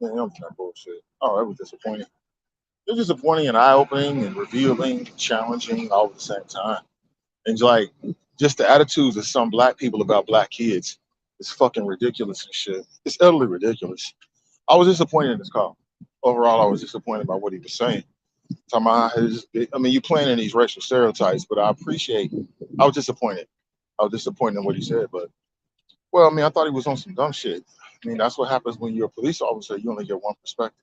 Man, I'm kind of bullshit. Oh, that was disappointing. It was disappointing and eye-opening and revealing, challenging all at the same time. And like, just the attitudes of some black people about black kids is fucking ridiculous and shit. It's utterly ridiculous. I was disappointed in this call. Overall, I was disappointed by what he was saying. Talking about I mean, you playing in these racial stereotypes, but I appreciate. I was disappointed. I was disappointed in what he said, but well, I mean, I thought he was on some dumb shit. I mean, that's what happens when you're a police officer. You only get one perspective.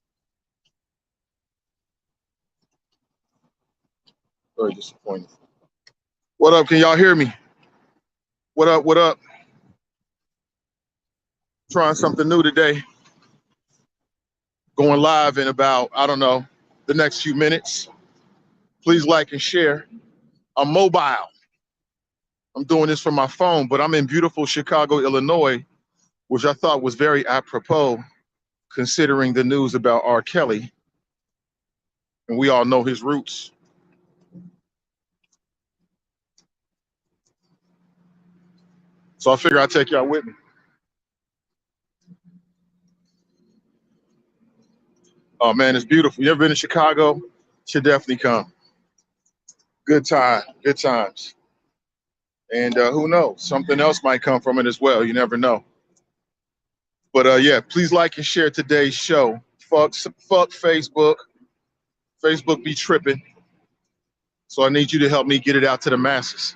Very disappointing. What up? Can y'all hear me? What up? What up? Trying something new today. Going live in about, I don't know, the next few minutes. Please like and share. I'm mobile. I'm doing this from my phone, but I'm in beautiful Chicago, Illinois, which I thought was very apropos considering the news about R. Kelly. And we all know his roots. So I figure I'd take y'all with me. Oh man, it's beautiful. You ever been to Chicago? Should definitely come. Good time, good times. And who knows? Something else might come from it as well. You never know. But yeah, please like and share today's show. Fuck Facebook. Facebook be tripping. So I need you to help me get it out to the masses.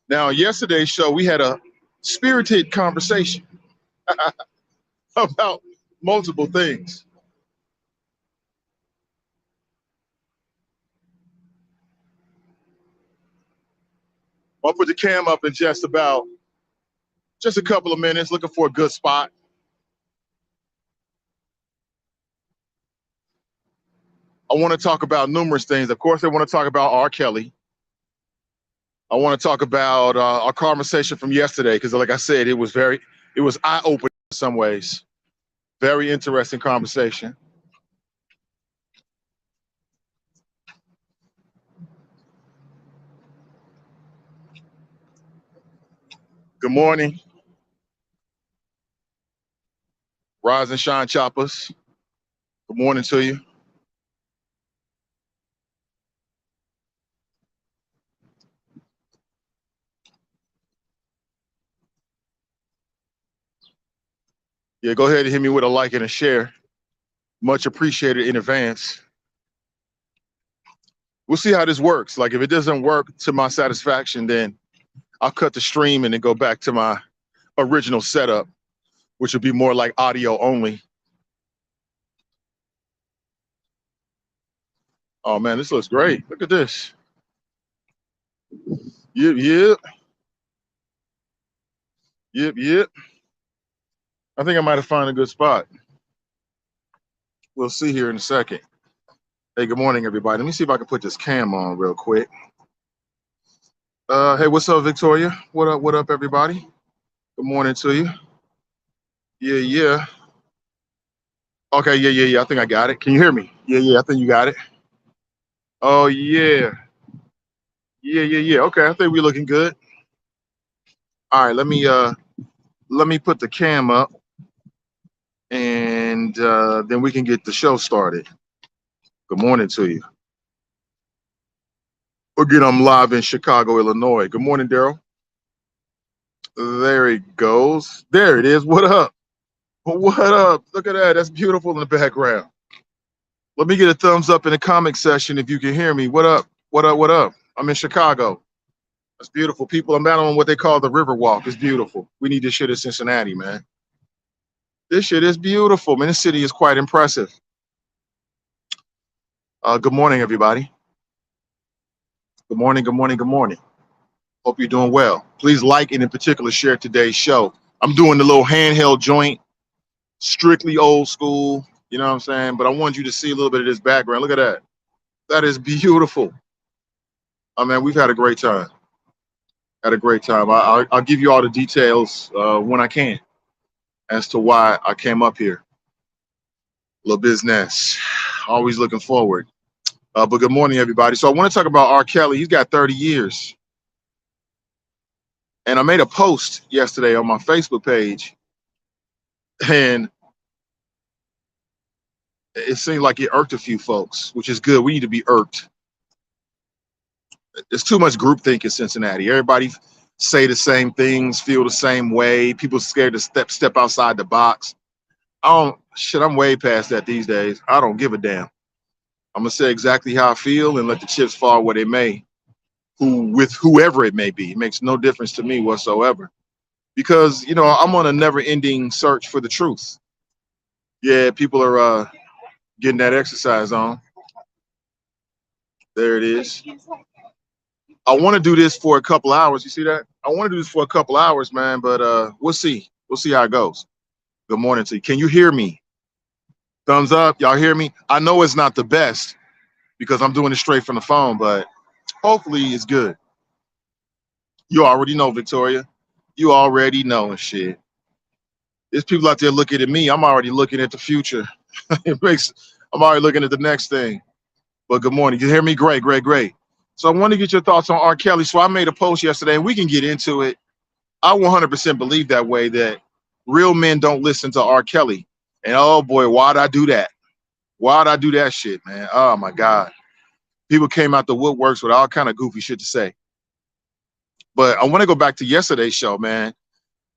Now, yesterday's show, we had a spirited conversation about multiple things. I'll put the cam up in just a couple of minutes, looking for a good spot. I want to talk about numerous things. Of course, I want to talk about R. Kelly. I want to talk about our conversation from yesterday because, like I said, it was eye-opening in some ways. Very interesting conversation. Good morning, Rise and Shine Choppers. Good morning to you. Yeah, go ahead and hit me with a like and a share. Much appreciated in advance. We'll see how this works. Like if it doesn't work to my satisfaction, then I'll cut the stream and then go back to my original setup, which would be more like audio only. Oh man, this looks great. Look at this. Yep. I think I might have found a good spot. We'll see here in a second. Hey, good morning, everybody. Let me see if I can put this cam on real quick. Hey, what's up, Victoria? What up, everybody? Good morning to you. Yeah. Okay, yeah. I think I got it. Can you hear me? Yeah. I think you got it. Oh yeah. Okay, I think we're looking good. All right, let me put the cam up, and then we can get the show started. Good morning to you. Again, I'm live in Chicago, Illinois. Good morning, Daryl. There it goes. There it is. What up? What up? Look at that. That's beautiful in the background. Let me get a thumbs up in the comment section if you can hear me. What up? What up? I'm in Chicago. That's beautiful. People, I'm out on what they call the river walk. It's beautiful. We need this shit in Cincinnati, man. This shit is beautiful, man. This city is quite impressive. Good morning, everybody. Good morning. Hope you're doing well. Please like and in particular share today's show. I'm doing the little handheld joint, strictly old school, you know what I'm saying? But I want you to see a little bit of this background. Look at that. That is beautiful. I mean, we've had a great time. I'll give you all the details when I can as to why I came up here. Little business. Always looking forward. But good morning, everybody. So I want to talk about R. Kelly. He's got 30 years. And I made a post yesterday on my Facebook page And it seemed like it irked a few folks, which is good. We need to be irked. There's too much groupthink in Cincinnati. Everybody say the same things, feel the same way. People scared to step outside the box. I'm way past that these days. I don't give a damn. I'm gonna say exactly how I feel and let the chips fall where they may, with whoever it may be. It makes no difference to me whatsoever. Because I'm on a never-ending search for the truth. Yeah, people are getting that exercise on. There it is. I want to do this for a couple hours. You see that? I want to do this for a couple hours, man. But we'll see. We'll see how it goes. Good morning to you. Can you hear me? Thumbs up. Y'all hear me? I know it's not the best because I'm doing it straight from the phone, but hopefully it's good. You already know, Victoria. You already know and shit. There's people out there looking at me. I'm already looking at the future. I'm already looking at the next thing. But good morning. You hear me? Great, great, great. So I want to get your thoughts on R. Kelly. So I made a post yesterday, and we can get into it. I 100% believe that way, that real men don't listen to R. Kelly. And oh boy, why'd I do that? Why'd I do that shit, man? Oh my God. People came out the woodworks with all kind of goofy shit to say. But I want to go back to yesterday's show, man.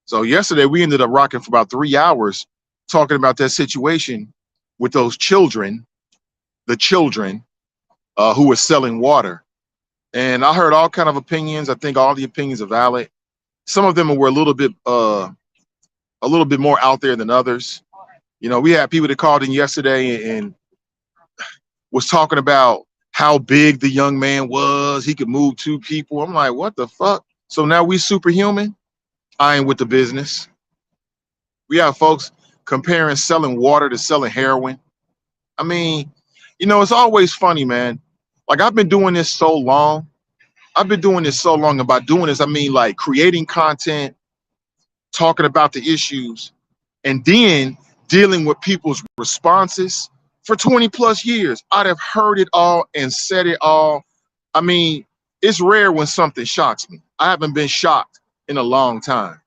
So yesterday we ended up rocking for about 3 hours talking about that situation with those children, the children who were selling water. And I heard all kind of opinions. I think all the opinions are valid. Some of them were a little bit more out there than others. We had people that called in yesterday and was talking about how big the young man was. He could move 2 people. I'm like, what the fuck? So now we superhuman? I ain't with the business. We have folks comparing selling water to selling heroin. I mean, it's always funny, man. Like, I've been doing this so long. And by doing this, I mean like creating content, talking about the issues, and then dealing with people's responses for 20 plus years. I'd have heard it all and said it all. I mean, it's rare when something shocks me. I haven't been shocked in a long time.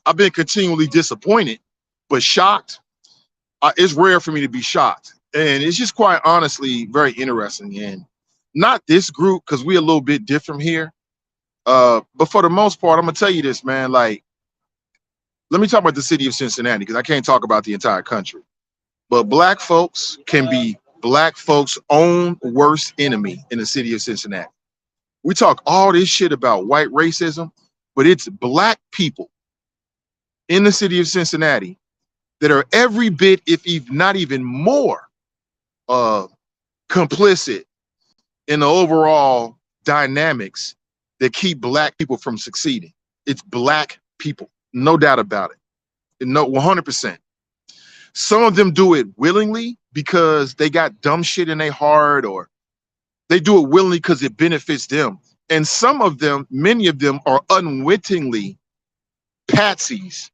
I've been continually disappointed, but shocked, it's rare for me to be shocked. And it's just quite honestly very interesting. And not this group, because we're a little bit different here. But for the most part, I'm going to tell you this, man. Like, let me talk about the city of Cincinnati, because I can't talk about the entire country. But black folks can be black folks' own worst enemy in the city of Cincinnati. We talk all this shit about white racism, but it's black people in the city of Cincinnati that are every bit, if not even more, complicit in the overall dynamics that keep black people from succeeding. It's black people, no doubt about it. No, 100%. Some of them do it willingly because they got dumb shit in their heart, or they do it willingly because it benefits them. And some of them, many of them, are unwittingly patsies,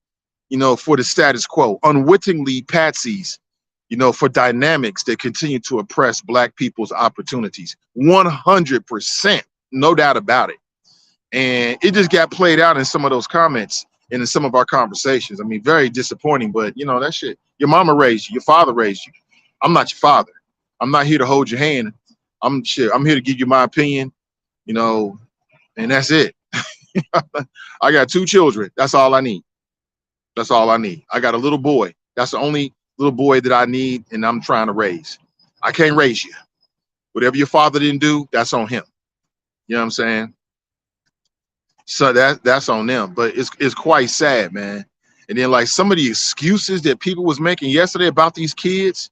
for the status quo, unwittingly patsies, for dynamics that continue to oppress black people's opportunities. 100%, no doubt about it. And it just got played out in some of those comments and in some of our conversations. I mean, very disappointing, but that shit. Your mama raised you, your father raised you. I'm not your father. I'm not here to hold your hand. I'm here to give you my opinion, and that's it. I got 2 children. That's all I need. That's all I need. I got a little boy. That's the only little boy that I need, and I'm trying to raise. I can't raise you. Whatever your father didn't do, that's on him. You know what I'm saying? So that's on them. But it's quite sad, man. And then like some of the excuses that people was making yesterday about these kids,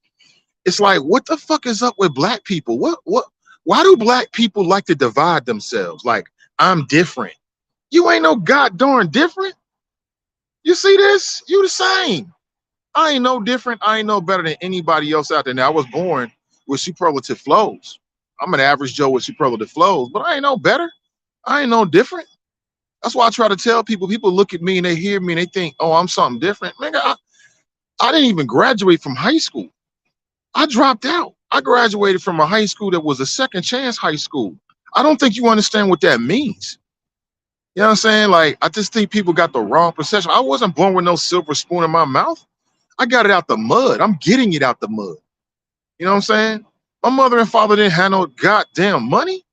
it's like, what the fuck is up with black people? Why do black people like to divide themselves? Like, I'm different. You ain't no god darn different. You see this? You the same. I ain't no different. I ain't no better than anybody else out there. Now, I was born with superlative flows. I'm an average Joe with superlative flows, but I ain't no better. I ain't no different. That's why I try to tell people look at me and they hear me and they think, oh, I'm something different. Man, I didn't even graduate from high school. I dropped out. I graduated from a high school that was a second chance high school. I don't think you understand what that means. You know what I'm saying? Like, I just think people got the wrong perception. I wasn't born with no silver spoon in my mouth. I got it out the mud. I'm getting it out the mud. You know what I'm saying? My mother and father didn't have no goddamn money.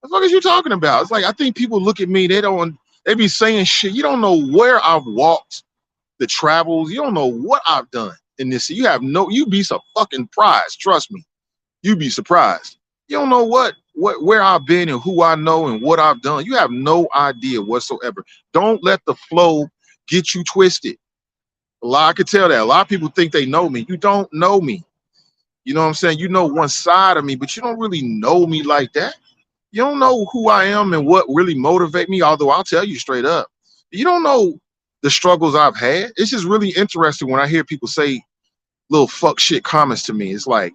What the fuck is you talking about? It's like, I think people look at me, they be saying shit. You don't know where I've walked, the travels. You don't know what I've done in this. You'd be so fucking surprised. Trust me. You'd be surprised. You don't know where I've been and who I know and what I've done. You have no idea whatsoever. Don't let the flow get you twisted. I could tell that. A lot of people think they know me. You don't know me. You know what I'm saying? You know one side of me, but you don't really know me like that. You don't know who I am and what really motivate me, although I'll tell you straight up. You don't know the struggles I've had. It's just really interesting when I hear people say little fuck shit comments to me. It's like,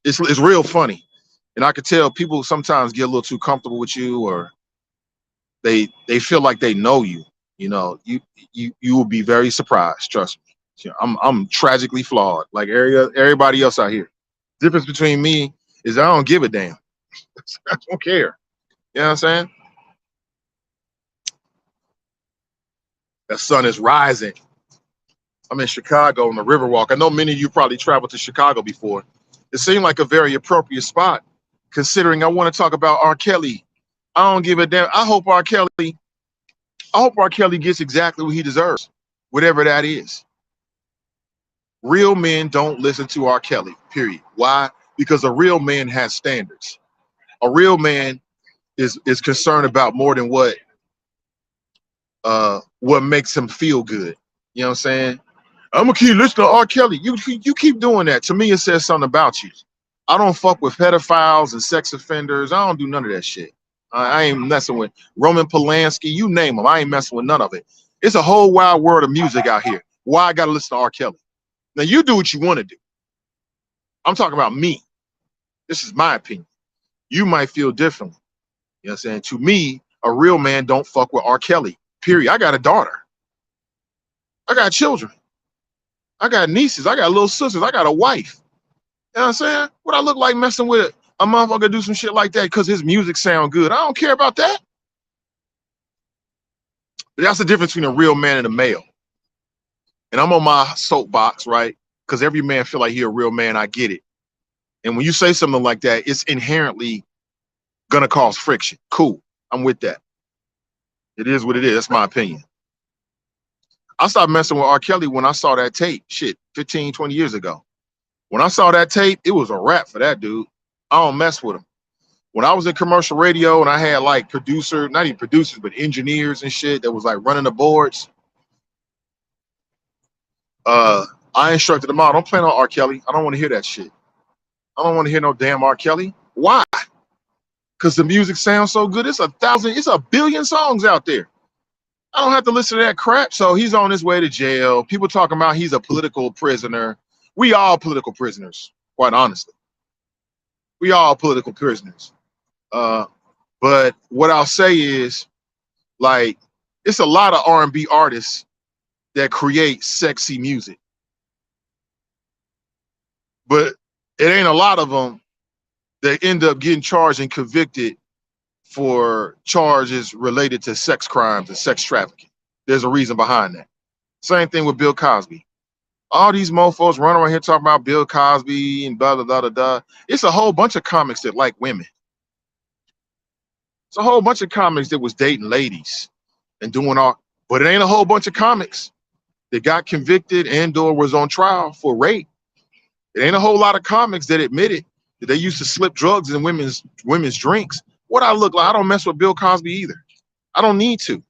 it's real funny. And I could tell people sometimes get a little too comfortable with you, or they feel like they know you. You know, you will be very surprised. Trust me. You know, I'm tragically flawed, like everybody else out here. Difference between me is I don't give a damn. I don't care. You know what I'm saying? The sun is rising. I'm in Chicago on the Riverwalk. I know many of you probably traveled to Chicago before. It seemed like a very appropriate spot, considering I want to talk about R. Kelly. I don't give a damn. I hope R. Kelly gets exactly what he deserves, whatever that is. Real men don't listen to R. Kelly, period. Why? Because a real man has standards. A real man is concerned about more than what makes him feel good. You know what I'm saying? I'm gonna keep listening to R. Kelly. You keep doing that. To me, it says something about you. I don't fuck with pedophiles and sex offenders. I don't do none of that shit. I ain't messing with Roman Polanski. You name them. I ain't messing with none of it. It's a whole wide world of music out here. Why I gotta listen to R. Kelly? Now you do what you want to do. I'm talking about me. This is my opinion. You might feel differently. You know what I'm saying? To me, a real man don't fuck with R. Kelly. Period. I got a daughter. I got children. I got nieces. I got little sisters. I got a wife. You know what I'm saying? What I look like messing with a motherfucker do some shit like that because his music sound good. I don't care about that. But that's the difference between a real man and a male. And I'm on my soapbox, right? Because every man feel like he a real man. I get it. And when you say something like that, it's inherently gonna cause friction. Cool. I'm with that. It is what it is. That's my opinion. I stopped messing with R. Kelly when I saw that tape, shit, 15, 20 years ago. When I saw that tape, it was a wrap for that dude. I don't mess with him. When I was in commercial radio and I had like not even producers, but engineers and shit that was like running the boards, I instructed them out. Don't play no R. Kelly. I don't want to hear that shit. I don't want to hear no damn R. Kelly. Why? Because the music sounds so good. It's a billion songs out there. I don't have to listen to that crap. So he's on his way to jail. People talking about he's a political prisoner. We all political prisoners, quite honestly. We all political prisoners. But what I'll say is, like, it's a lot of R&B artists that create sexy music. But it ain't a lot of them that end up getting charged and convicted for charges related to sex crimes and sex trafficking. There's a reason behind that. Same thing with Bill Cosby. All these mofos running around here talking about Bill Cosby and blah, blah, blah, blah, blah. It's a whole bunch of comics that like women. It's a whole bunch of comics that was dating ladies and doing all, but it ain't a whole bunch of comics that got convicted and or was on trial for rape. It ain't a whole lot of comics that admitted that they used to slip drugs in women's drinks. What I look like, I don't mess with Bill Cosby either. I don't need to.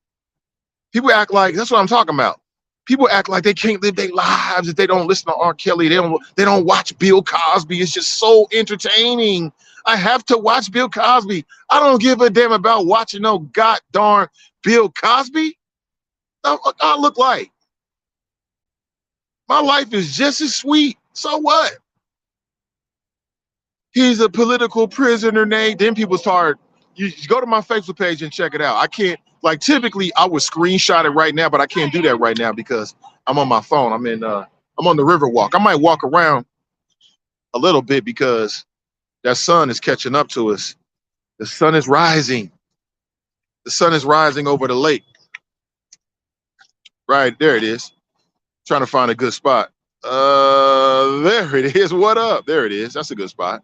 People act like, that's what I'm talking about. People act like they can't live their lives if they don't listen to R. Kelly. They don't watch Bill Cosby. It's just so entertaining. I have to watch Bill Cosby. I don't give a damn about watching no goddamn Bill Cosby. That's what I look like. My life is just as sweet. So what? He's a political prisoner, Nate. Then people start, you go to my Facebook page and check it out. I can't, like, typically I would screenshot it right now, but I can't do that right now because I'm on my phone. I'm on the Riverwalk. I might walk around a little bit because that sun is catching up to us. The sun is rising. The sun is rising over the lake. Right there it is. Trying to find a good spot. There it is. What up? There it is. That's a good spot.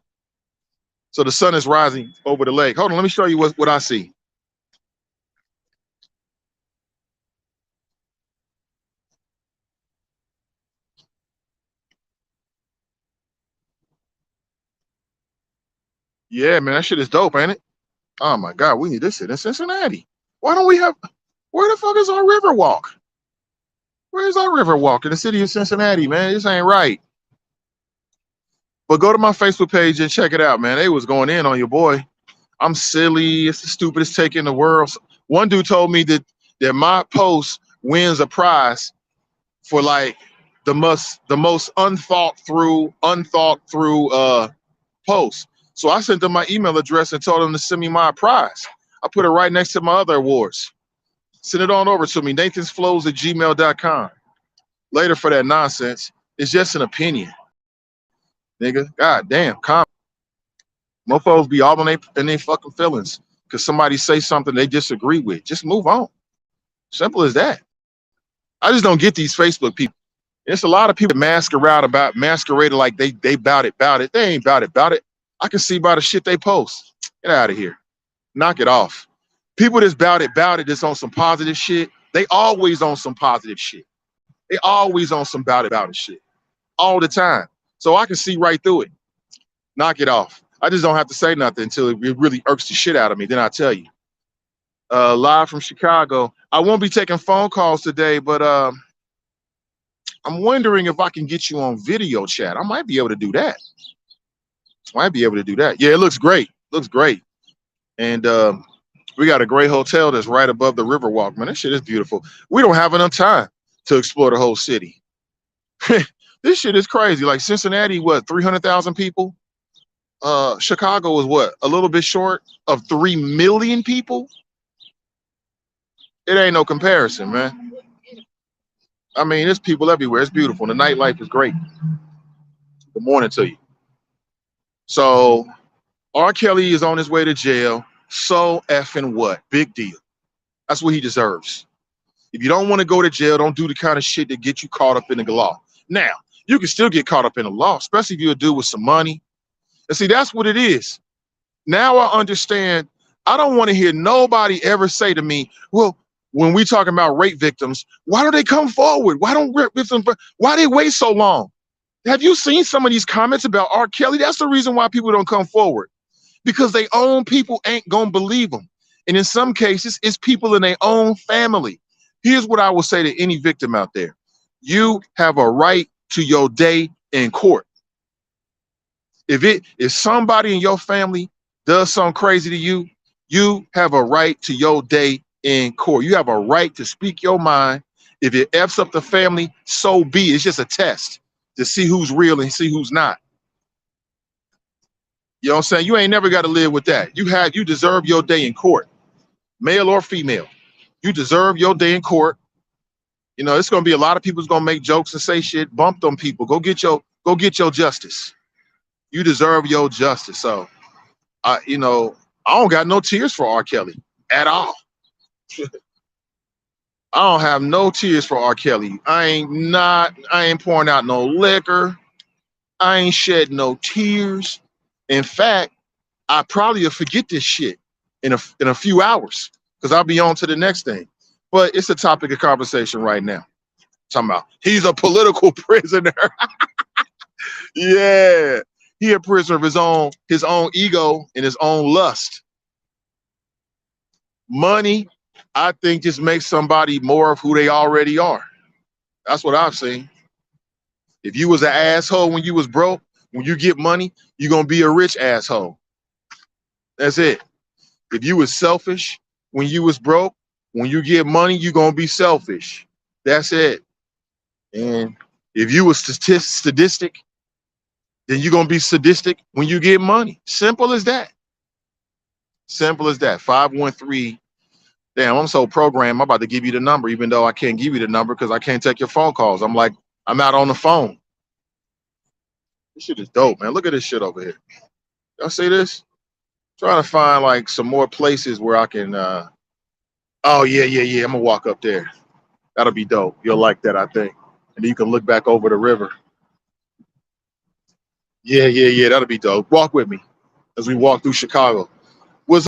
So the sun is rising over the lake. Hold on, let me show you what I see. Yeah, man, that shit is dope, ain't it? Oh my God, we need this shit in Cincinnati. Why don't we have? Where the fuck is our river walk? Where's our river walk in the city of Cincinnati, man? This ain't right. But go to my Facebook page and check it out, man. They was going in on your boy. I'm silly. It's the stupidest take in the world. One dude told me that my post wins a prize for like the most unthought through post. So I sent them my email address and told them to send me my prize. I put it right next to my other awards. Send it on over to me, nathansflows@gmail.com. Later for that nonsense. It's just an opinion. Nigga, god damn, mofos be all in their fucking feelings because somebody say something they disagree with. Just move on. Simple as that. I just don't get these Facebook people. There's a lot of people that masquerade like they bout it. They ain't bout it. I can see by the shit they post. Get out of here. Knock it off. People that's bout it, that's on some positive shit. They always on some positive shit. They always on some bout it shit. All the time. So I can see right through it. Knock it off. I just don't have to say nothing until it really irks the shit out of me. Then I tell you. Live from Chicago. I won't be taking phone calls today, but I'm wondering if I can get you on video chat. I might be able to do that. Yeah, it looks great. And we got a great hotel that's right above the Riverwalk, man. That shit is beautiful. We don't have enough time to explore the whole city. This shit is crazy. Like Cincinnati, what, 300,000 people? Chicago is what, a little bit short of 3 million people? It ain't no comparison, man. I mean, there's people everywhere. It's beautiful. The nightlife is great. Good morning to you. So R. Kelly is on his way to jail. So effing what? Big deal. That's what he deserves. If you don't want to go to jail, don't do the kind of shit that gets you caught up in the law. Now, you can still get caught up in the law, especially if you're a dude with some money. And see, that's what it is. Now I understand. I don't want to hear nobody ever say to me, well, when we talking about rape victims, why don't they come forward? Why don't rape victims, why they wait so long? Have you seen some of these comments about R. Kelly? That's the reason why people don't come forward. Because their own people ain't gonna believe them. And in some cases, it's people in their own family. Here's what I will say to any victim out there. You have a right to your day in court. If somebody in your family does something crazy to you, you have a right to your day in court. You have a right to speak your mind. If it F's up the family, so be it. It's just a test to see who's real and see who's not. You know what I'm saying? You ain't never got to live with that. You deserve your day in court, male or female. You deserve your day in court. You know, it's gonna be a lot of people's gonna make jokes and say shit, bump them people. Go get your justice. You deserve your justice. So I don't got no tears for R. Kelly at all. I don't have no tears for R. Kelly. I ain't pouring out no liquor. I ain't shedding no tears. In fact, I probably will forget this shit in a few hours because I'll be on to the next thing. But it's a topic of conversation right now. Talking about he's a political prisoner. Yeah, he a prisoner of his own ego and his own lust. Money, I think, just makes somebody more of who they already are. That's what I've seen. If you was an asshole when you was broke, when you get money, you're gonna be a rich asshole. That's it. If you was selfish when you was broke, when you get money, you're gonna be selfish. That's it. And if you was sadistic, then you're gonna be sadistic when you get money. Simple as that. Simple as that. 513. Damn, I'm so programmed. I'm about to give you the number, even though I can't give you the number because I can't take your phone calls. I'm out on the phone. This shit is dope, man. Look at this shit over here. Y'all see this? Trying to find like some more places where I can Oh yeah, yeah, yeah. I'm gonna walk up there. That'll be dope. You'll like that, I think. And you can look back over the river. Yeah, yeah, yeah. That'll be dope. Walk with me as we walk through Chicago. Was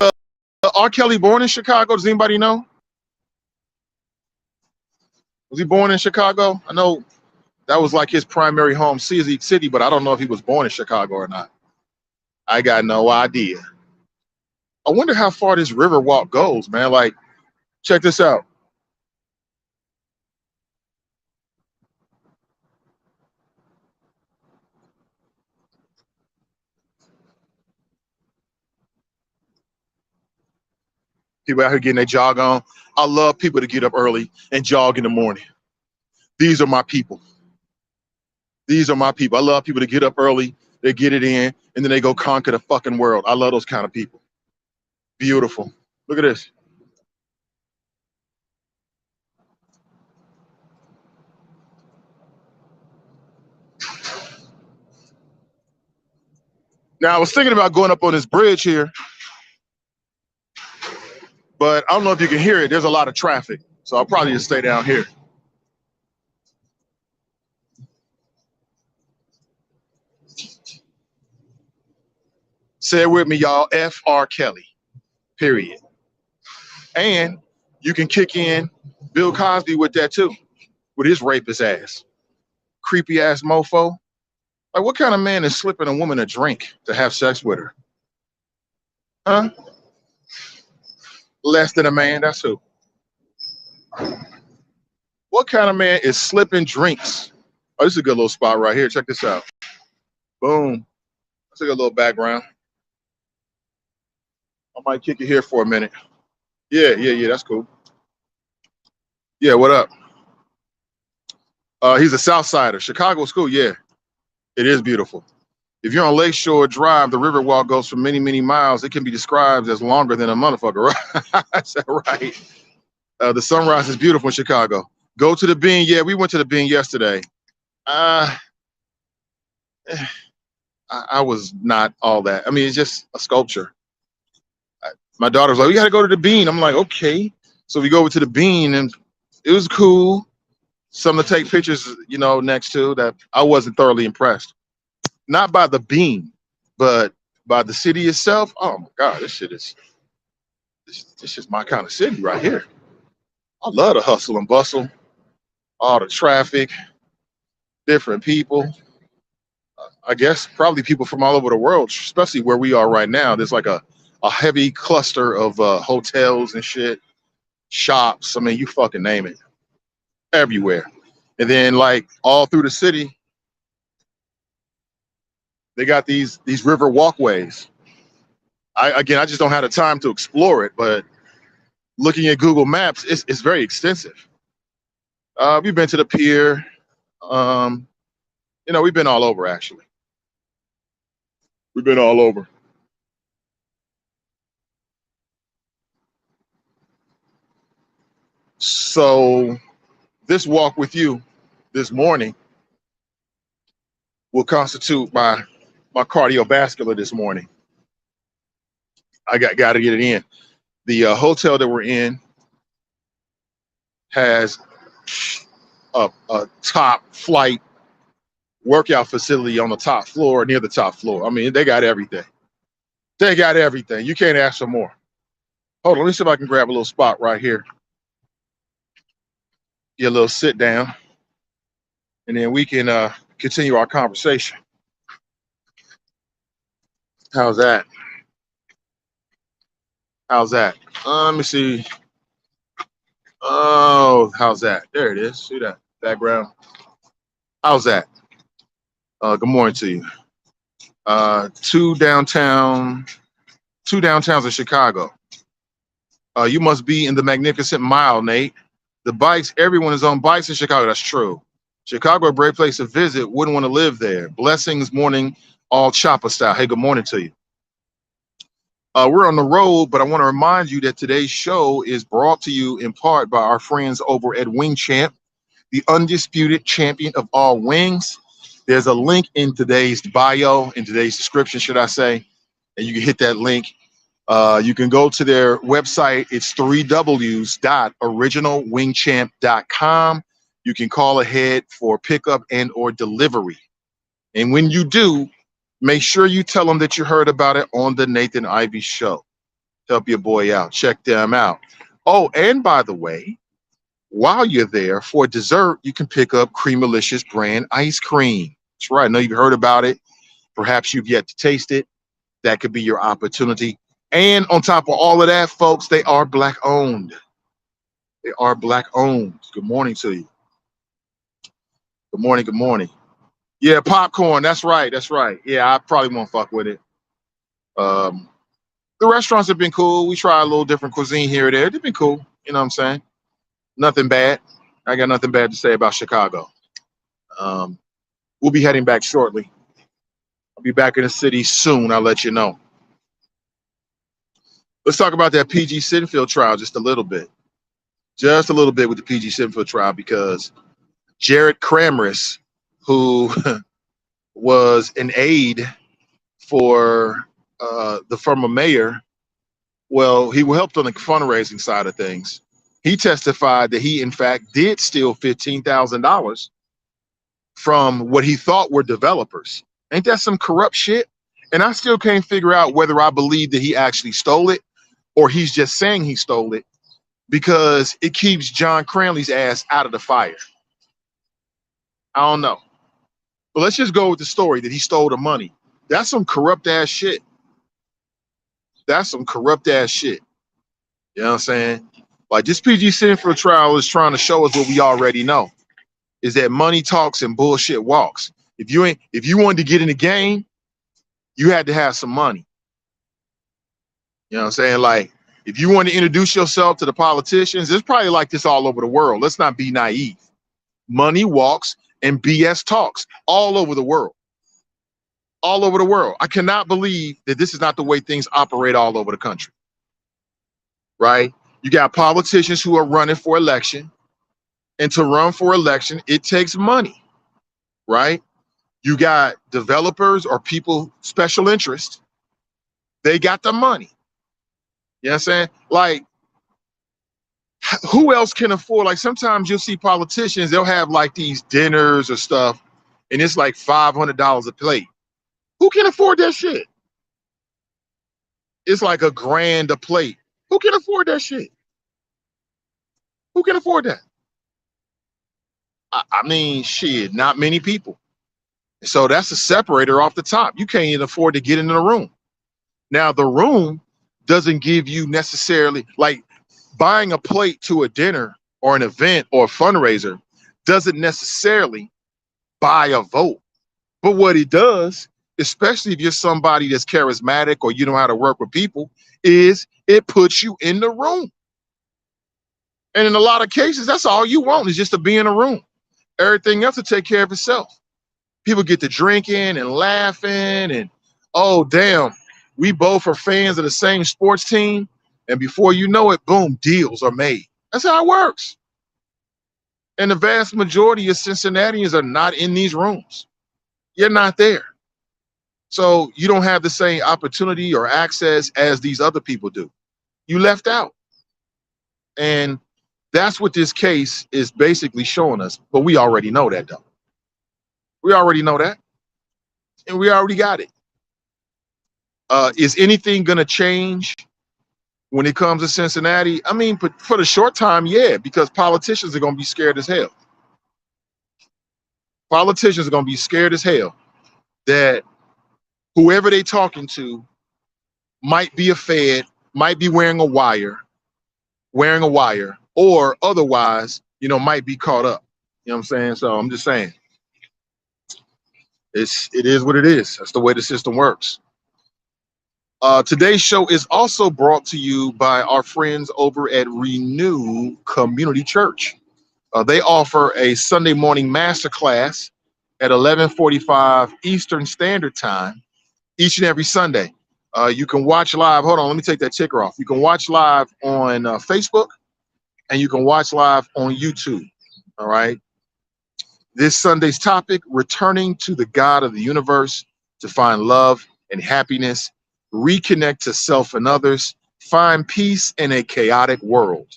R. Kelly born in Chicago? Does anybody know? Was he born in Chicago? I know that was like his primary home city, but I don't know if he was born in Chicago or not. I got no idea. I wonder how far this river walk goes, man. Like, check this out. People out here getting their jog on. I love people to get up early and jog in the morning. These are my people. These are my people. I love people to get up early, they get it in, and then they go conquer the fucking world. I love those kind of people. Beautiful. Look at this. Now, I was thinking about going up on this bridge here, but I don't know if you can hear it. There's a lot of traffic, so I'll probably just stay down here. Say it with me, y'all. F. R. Kelly, period. And you can kick in Bill Cosby with that too, with his rapist ass. Creepy ass mofo. Like, what kind of man is slipping a woman a drink to have sex with her? Huh? Less than a man, that's who. What kind of man is slipping drinks? Oh, this is a good little spot right here. Check this out. Boom. Let's take a little background. I might kick it here for a minute. Yeah, yeah, yeah, that's cool. Yeah, what up? He's a South Sider. Chicago school, yeah. It is beautiful. If you're on Lakeshore Drive, the Riverwalk goes for many, many miles. It can be described as longer than a motherfucker, right? Is that right? The sunrise is beautiful in Chicago. Go to the Bean. Yeah, we went to the Bean yesterday. Uh, I was not all that. I mean, it's just a sculpture. My daughter's like, we got to go to the Bean. I'm like, okay. So we go over to the Bean, and it was cool. Something to take pictures, next to that. I wasn't thoroughly impressed. Not by the Bean, but by the city itself. Oh my God, this is my kind of city right here. I love the hustle and bustle, all the traffic, different people. I guess probably people from all over the world, especially where we are right now. There's like a heavy cluster of hotels and shit, shops. I mean, you fucking name it, everywhere. And then like all through the city, they got these river walkways. I just don't have the time to explore it, but looking at Google Maps, it's very extensive. We've been to the pier. We've been all over actually. We've been all over. So this walk with you this morning will constitute my cardiovascular this morning. I got to get it in. The hotel that we're in has a top flight workout facility on the top floor, near the top floor. I mean, they got everything. They got everything. You can't ask for more. Hold on, let me see if I can grab a little spot right here. Get a little sit down, and then we can continue our conversation. How's that? How's that? Let me see. Oh, how's that? There it is. See that background? How's that? Good morning to you. Two downtowns in Chicago. You must be in the Magnificent Mile, Nate. The bikes, everyone is on bikes in Chicago. That's true. Chicago, a great place to visit. Wouldn't want to live there. Blessings morning, all chopper style. Hey, good morning to you. We're on the road, but I want to remind you that today's show is brought to you in part by our friends over at Wing Champ, the undisputed champion of all wings. There's a link in today's bio, in today's description, should I say, and you can hit that link You can go to their website. It's 3ws.originalwingchamp.com. You can call ahead for pickup and or delivery. And when you do, make sure you tell them that you heard about it on the Nathan Ivey Show. Help your boy out. Check them out. Oh, and by the way, while you're there for dessert, you can pick up Creamalicious brand ice cream. That's right. I know you've heard about it. Perhaps you've yet to taste it. That could be your opportunity. And on top of all of that, folks, they are Black owned. They are Black owned. Good morning to you. Good morning. Good morning. Yeah, popcorn. That's right. That's right. Yeah, I probably won't fuck with it. The restaurants have been cool. We try a little different cuisine here or there. They've been cool. You know what I'm saying? Nothing bad. I got nothing bad to say about Chicago. We'll be heading back shortly. I'll be back in the city soon. I'll let you know. Let's talk about that PG Sinfield trial just a little bit. Just a little bit with the PG Sinfield trial, because Jared Crameris, who was an aide for the former mayor, well, he helped on the fundraising side of things. He testified that he, in fact, did steal $15,000 from what he thought were developers. Ain't that some corrupt shit? And I still can't figure out whether I believe that he actually stole it or he's just saying he stole it, because it keeps John Cranley's ass out of the fire. I don't know. But let's just go with the story that he stole the money. That's some corrupt ass shit. That's some corrupt ass shit. You know what I'm saying? Like, this PG Sinfield trial is trying to show us what we already know, is that money talks and bullshit walks. If you wanted to get in the game, you had to have some money. You know what I'm saying? Like, if you want to introduce yourself to the politicians, it's probably like this all over the world. Let's not be naive. Money walks and BS talks all over the world. All over the world. I cannot believe that this is not the way things operate all over the country. Right? You got politicians who are running for election, and to run for election, it takes money. Right? You got developers or people, special interest. They got the money. You know what I'm saying? Like, who else can afford? Like, sometimes you'll see politicians, they'll have like these dinners or stuff, and it's like $500 a plate. Who can afford that shit? It's like $1,000 a plate. Who can afford that shit? Who can afford that? I mean, shit, not many people. So that's a separator off the top. You can't even afford to get into the room. Now, the room doesn't give you necessarily, like, buying a plate to a dinner or an event or a fundraiser doesn't necessarily buy a vote. But what it does, especially if you're somebody that's charismatic or you know how to work with people, is it puts you in the room. And in a lot of cases, that's all you want, is just to be in a room. Everything else will take care of itself. People get to drinking and laughing and, oh, damn, we both are fans of the same sports team. And before you know it, boom, deals are made. That's how it works. And the vast majority of Cincinnatians are not in these rooms. You're not there. So you don't have the same opportunity or access as these other people do. You left out. And that's what this case is basically showing us. But we already know that, though. We already know that. And we already got it. Is anything going to change when it comes to Cincinnati? I mean, for the short time, yeah, because politicians are going to be scared as hell. Politicians are going to be scared as hell that whoever they're talking to might be a Fed, might be wearing a wire, or otherwise, you know, might be caught up. You know what I'm saying? So I'm just saying, it is what it is. That's the way the system works. Today's show is also brought to you by our friends over at Renew Community Church. They offer a Sunday morning masterclass at 11:45 Eastern Standard Time each and every Sunday. You can watch live. Hold on, let me take that ticker off. You can watch live on Facebook, and you can watch live on YouTube. All right. This Sunday's topic: returning to the God of the universe to find love and happiness. reconnect to self and others, find peace in a chaotic world.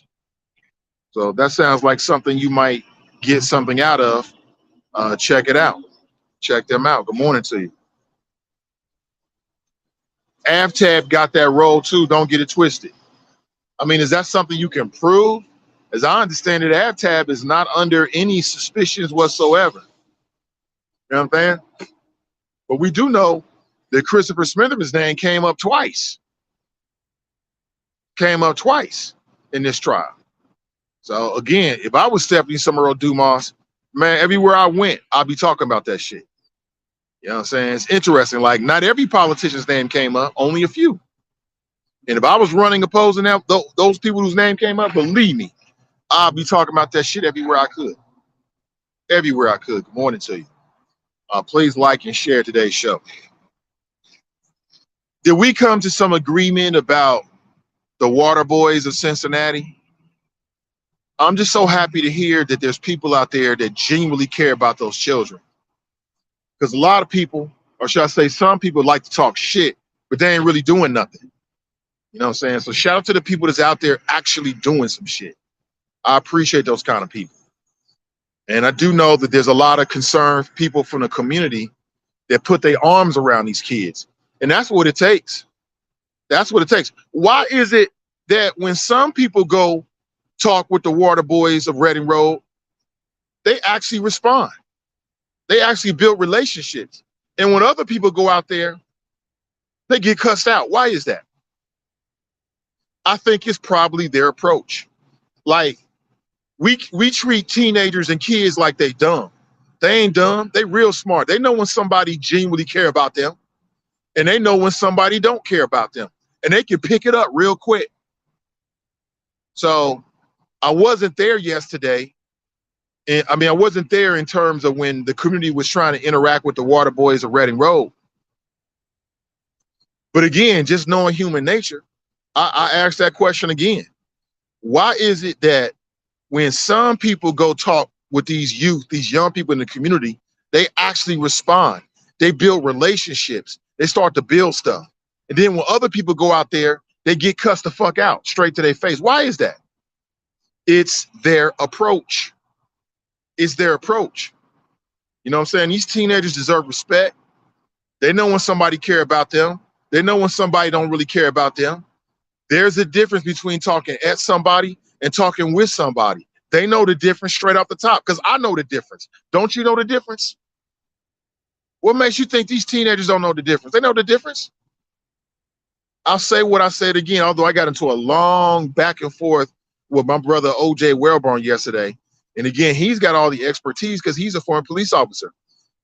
So that sounds like something you might get something out of. Check it out. Check them out. Good morning to you. AvTab got that role too. Don't get it twisted. I mean, is that something you can prove? As I understand it, AvTab is not under any suspicions whatsoever. You know what I'm saying? But we do know that Christopher Smitherman's name came up twice. Came up twice in this trial. So again, if I was Stephanie Summerall Dumas, man, everywhere I went, I'd be talking about that shit. You know what I'm saying? It's interesting. Like, not every politician's name came up, only a few. And if I was running opposing them, those people whose name came up, believe me, I'd be talking about that shit everywhere I could. Everywhere I could. Good morning to you. Please like and share today's show. Did we come to some agreement about the water boys of Cincinnati? I'm just so happy to hear that there's people out there that genuinely care about those children. Because a lot of people, or should I say some people, like to talk shit, but they ain't really doing nothing. You know what I'm saying? So shout out to the people that's out there actually doing some shit. I appreciate those kind of people. And I do know that there's a lot of concerned people from the community that put their arms around these kids. And that's what it takes. That's what it takes. Why is it that when some people go talk with the water boys of Reading Road, they actually respond? They actually build relationships. And when other people go out there, they get cussed out. Why is that? I think it's probably their approach. Like, we treat teenagers and kids like they dumb. They ain't dumb. They real smart. They know when somebody genuinely care about them, and they know when somebody don't care about them, and they can pick it up real quick. So I wasn't there yesterday. And I mean, I wasn't there in terms of when the community was trying to interact with the water boys of Reading Road. But again, just knowing human nature, I asked that question again. Why is it that when some people go talk with these youth, these young people in the community, they actually respond? They build relationships. They start to build stuff. And then when other people go out there, they get cussed the fuck out straight to their face. Why is that? It's their approach. It's their approach. You know what I'm saying? These teenagers deserve respect. They know when somebody care about them. They know when somebody don't really care about them. There's a difference between talking at somebody and talking with somebody. They know the difference straight off the top, because I know the difference. Don't you know the difference? What makes you think these teenagers don't know the difference? They know the difference. I'll say what I said again, although I got into a long back and forth with my brother O.J. Wellborn yesterday. And again, he's got all the expertise because he's a former police officer.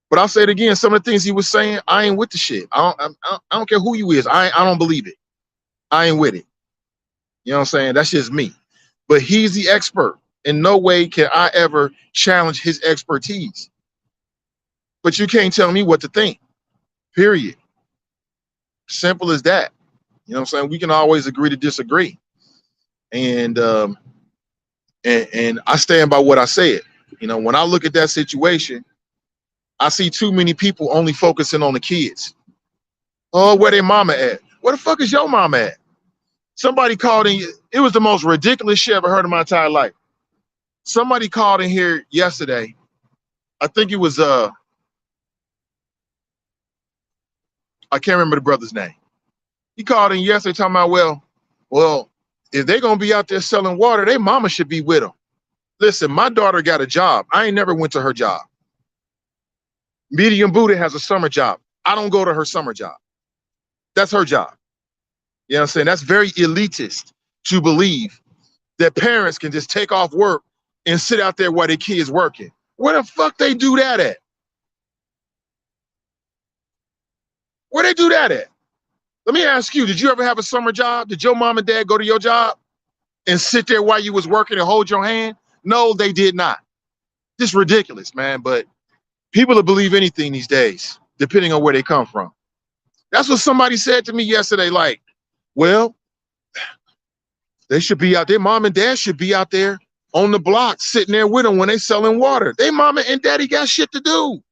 But I'll say it again, some of the things he was saying, I ain't with the shit. I don't care who you is. I don't believe it. I ain't with it. You know what I'm saying? That's just me. But he's the expert. In no way can I ever challenge his expertise. But you can't tell me what to think. Period. Simple as that. You know what I'm saying? We can always agree to disagree. And I stand by what I said. You know, when I look at that situation, I see too many people only focusing on the kids. Oh, where their mama at? Where the fuck is your mama at? Somebody called in. It was the most ridiculous shit I ever heard in my entire life. Somebody called in here yesterday. I think it was I can't remember the brother's name. He called in yesterday talking about, well, if they're gonna be out there selling water, their mama should be with them. Listen, my daughter got a job. I ain't never went to her job. Medium Booty has a summer job. I don't go to her summer job. That's her job. You know what I'm saying? That's very elitist to believe that parents can just take off work and sit out there while their kids working. Where the fuck they do that at? Where they do that at? Let me ask you, did you ever have a summer job? Did your mom and dad go to your job and sit there while you was working and hold your hand? No, they did not. Just ridiculous, man. But people will believe anything these days, depending on where they come from. That's what somebody said to me yesterday. Like, well, they should be out there. Mom and dad should be out there on the block, sitting there with them when they selling water. They mama and daddy got shit to do.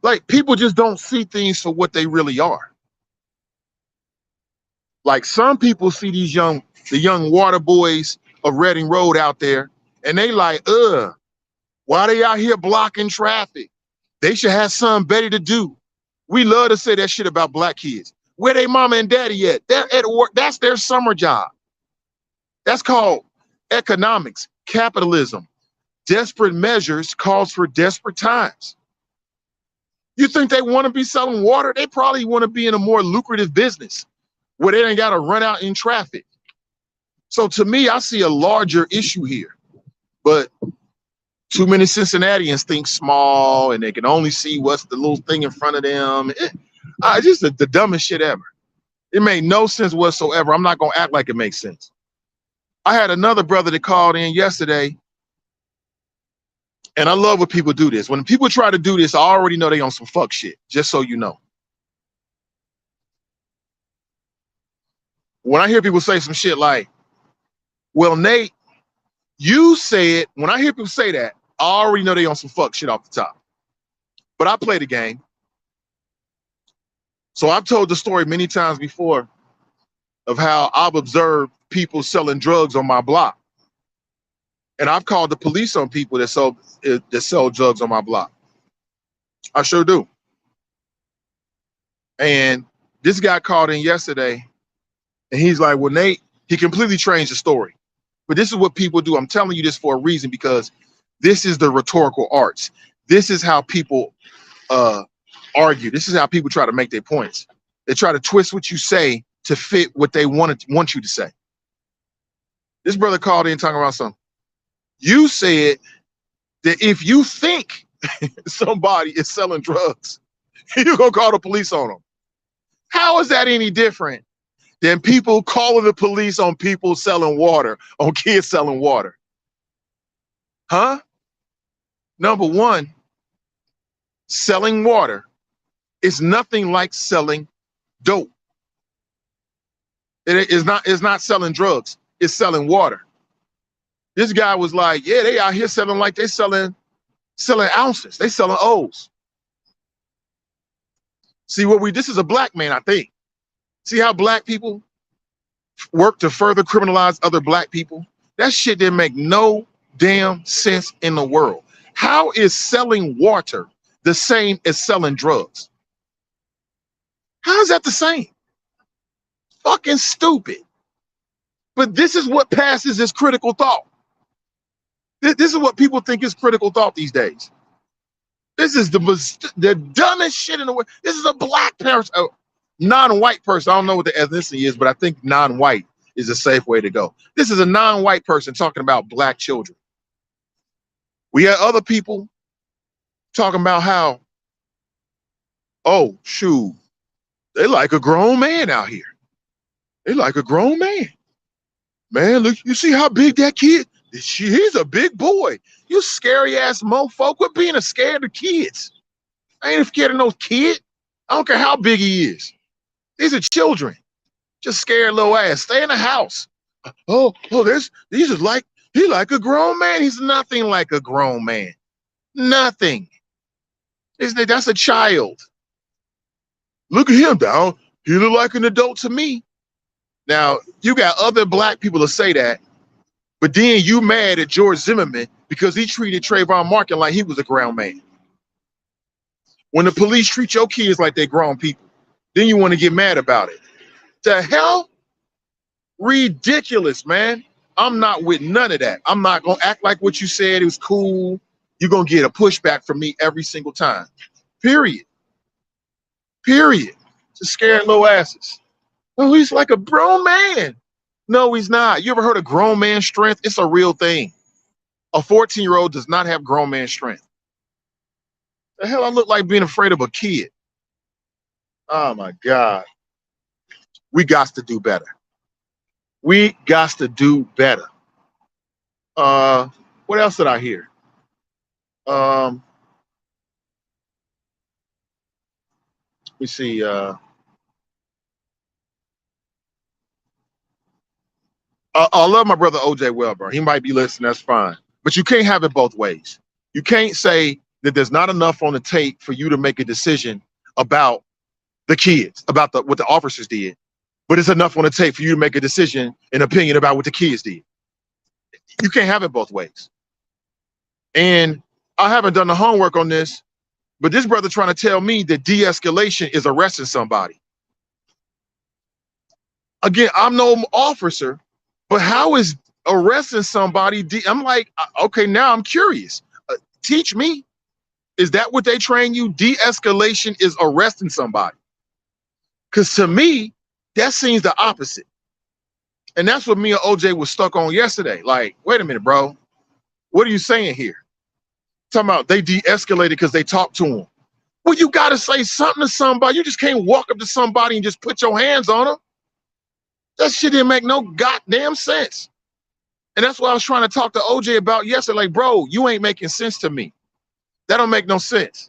Like, people just don't see things for what they really are. Like, some people see the young water boys of Reading Road out there, and they like, why they out here blocking traffic? They should have something better to do. We love to say that shit about black kids. Where they mama and daddy at? They're at work. That's their summer job. That's called economics, capitalism. Desperate measures calls for desperate times. You think they want to be selling water? They probably want to be in a more lucrative business where they ain't got to run out in traffic. So to me, I see a larger issue here. But too many Cincinnatians think small and they can only see what's the little thing in front of them. Just the dumbest shit ever. It made no sense whatsoever. I'm not going to act like it makes sense. I had another brother that called in yesterday, and I love when people do this. When people try to do this, I already know they on some fuck shit, just so you know. When I hear people say some shit like, well, Nate, you said, when I hear people say that, I already know they on some fuck shit off the top. But I play the game. So I've told the story many times before of how I've observed people selling drugs on my block. And I've called the police on people that sell drugs on my block. I sure do. And this guy called in yesterday, and he's like, well, Nate, he completely changed the story. But this is what people do. I'm telling you this for a reason, because this is the rhetorical arts. This is how people argue. This is how people try to make their points. They try to twist what you say to fit what they want you to say. This brother called in talking about something. You said that if you think somebody is selling drugs, you're going to call the police on them. How is that any different than people calling the police on people selling water, on kids selling water? Huh? Number one, selling water is nothing like selling dope. It's not selling drugs. It's selling water. This guy was like, yeah, they out here selling like they selling ounces. They selling O's. See this is a black man, I think. See how black people work to further criminalize other black people? That shit didn't make no damn sense in the world. How is selling water the same as selling drugs? How is that the same? Fucking stupid. But this is what passes as critical thought. This is what people think is critical thought these days. This is the dumbest shit in the world. This is a black person, a non-white person. I don't know what the ethnicity is, but I think non-white is a safe way to go. This is a non-white person talking about black children. We had other people talking about how, oh, shoot, they like a grown man out here. They like a grown man. Man, look, you see how big that kid? He's a big boy. You scary ass mofo. Quit being scared of kids. I ain't scared of no kid. I don't care how big he is. These are children. Just scared little ass. Stay in the house. He like a grown man. He's nothing like a grown man. Nothing. That's a child. Look at him, down. He look like an adult to me. Now, you got other black people to say that, but then you mad at George Zimmerman because he treated Trayvon Martin like he was a grown man. When the police treat your kids like they're grown people, then you want to get mad about it. The hell? Ridiculous, man. I'm not with none of that. I'm not going to act like what you said. It was cool. You're going to get a pushback from me every single time. Period. Period. Just scared little asses. Oh, he's like a grown man. No, he's not. You ever heard of grown man strength? It's a real thing. A 14-year-old does not have grown man strength. The hell I look like being afraid of a kid. Oh my God. We got to do better. We got to do better. What else did I hear? Let me see. I love my brother OJ Welburn. He might be listening. That's fine. But you can't have it both ways. You can't say that there's not enough on the tape for you to make a decision about the kids, about what the officers did, but it's enough on the tape for you to make a decision, an opinion about what the kids did. You can't have it both ways. And I haven't done the homework on this, but this brother trying to tell me that de-escalation is arresting somebody. Again, I'm no officer, but how is arresting somebody? I'm like, okay, now I'm curious. Teach me. Is that what they train you? De-escalation is arresting somebody. Because to me, that seems the opposite. And that's what me and OJ was stuck on yesterday. Like, wait a minute, bro. What are you saying here? Talking about they de-escalated because they talked to him. Well, you got to say something to somebody. You just can't walk up to somebody and just put your hands on them. That shit didn't make no goddamn sense. And that's what I was trying to talk to OJ about yesterday. Like, bro, you ain't making sense to me. That don't make no sense.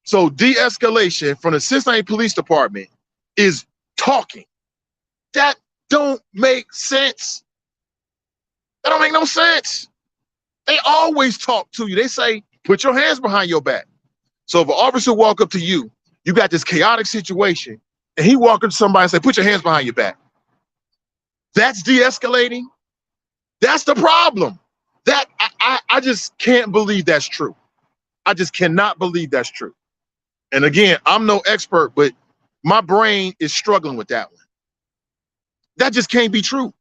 So de-escalation from the Cincinnati Police Department is talking. That don't make sense. That don't make no sense. They always talk to you. They say, put your hands behind your back. So if an officer walk up to you, you got this chaotic situation, and he walk up to somebody and say, put your hands behind your back. That's de-escalating. That's the problem. That I just can't believe that's true. I just cannot believe that's true. And again, I'm no expert, but my brain is struggling with that one. That just can't be true.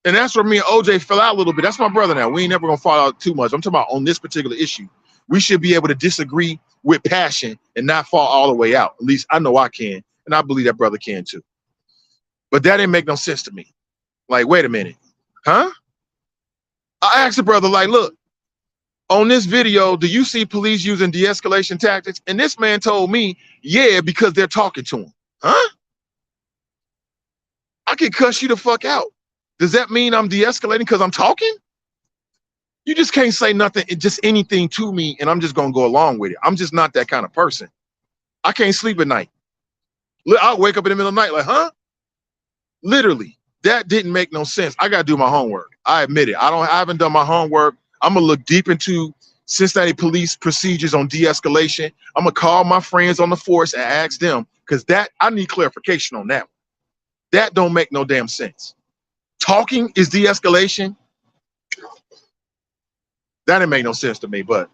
And that's where me and OJ fell out a little bit. That's my brother now. We ain't never gonna fall out too much. I'm talking about on this particular issue. We should be able to disagree with passion and not fall all the way out. At least I know I can, and I believe that brother can too. But that didn't make no sense to me. Like, wait a minute, huh? I asked the brother, like, look, on this video, do you see police using de-escalation tactics? And this man told me, yeah, because they're talking to him. Huh? I can cuss you the fuck out. Does that mean I'm de-escalating because I'm talking? You just can't say nothing, just anything to me, and I'm just gonna go along with it. I'm just not that kind of person. I can't sleep at night. I'll wake up in the middle of the night like, huh? Literally, that didn't make no sense. I gotta do my homework. I admit it. I haven't done my homework. I'm gonna look deep into Cincinnati police procedures on de-escalation. I'm gonna call my friends on the force and ask them, because that I need clarification on that one. That don't make no damn sense. Talking is de-escalation. That didn't make no sense to me, but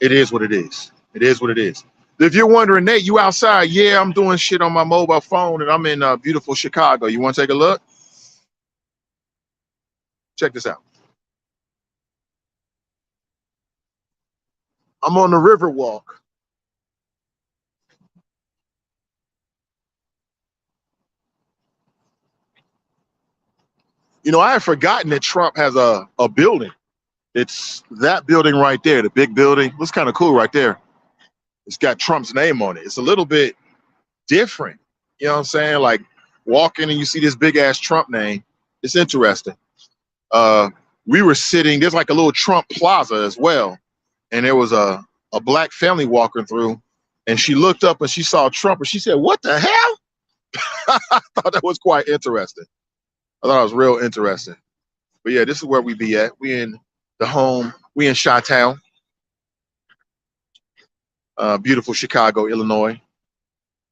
it is what it is. It is what it is. If you're wondering, Nate, you outside? Yeah, I'm doing shit on my mobile phone, and I'm in beautiful Chicago. You want to take a look? Check this out. I'm on the river walk. You know, I had forgotten that Trump has a building. It's that building right there, the big building. Looks kind of cool right there. It's got Trump's name on it. It's a little bit different. You know what I'm saying? Like walking and you see this big ass Trump name. It's interesting. We were sitting, there's like a little Trump Plaza as well. And there was a black family walking through, and she looked up and she saw Trump and she said, what the hell? I thought that was quite interesting. I thought it was real interesting. But yeah, this is where we be at. We in the home. We in Chi-Town. Beautiful Chicago, Illinois.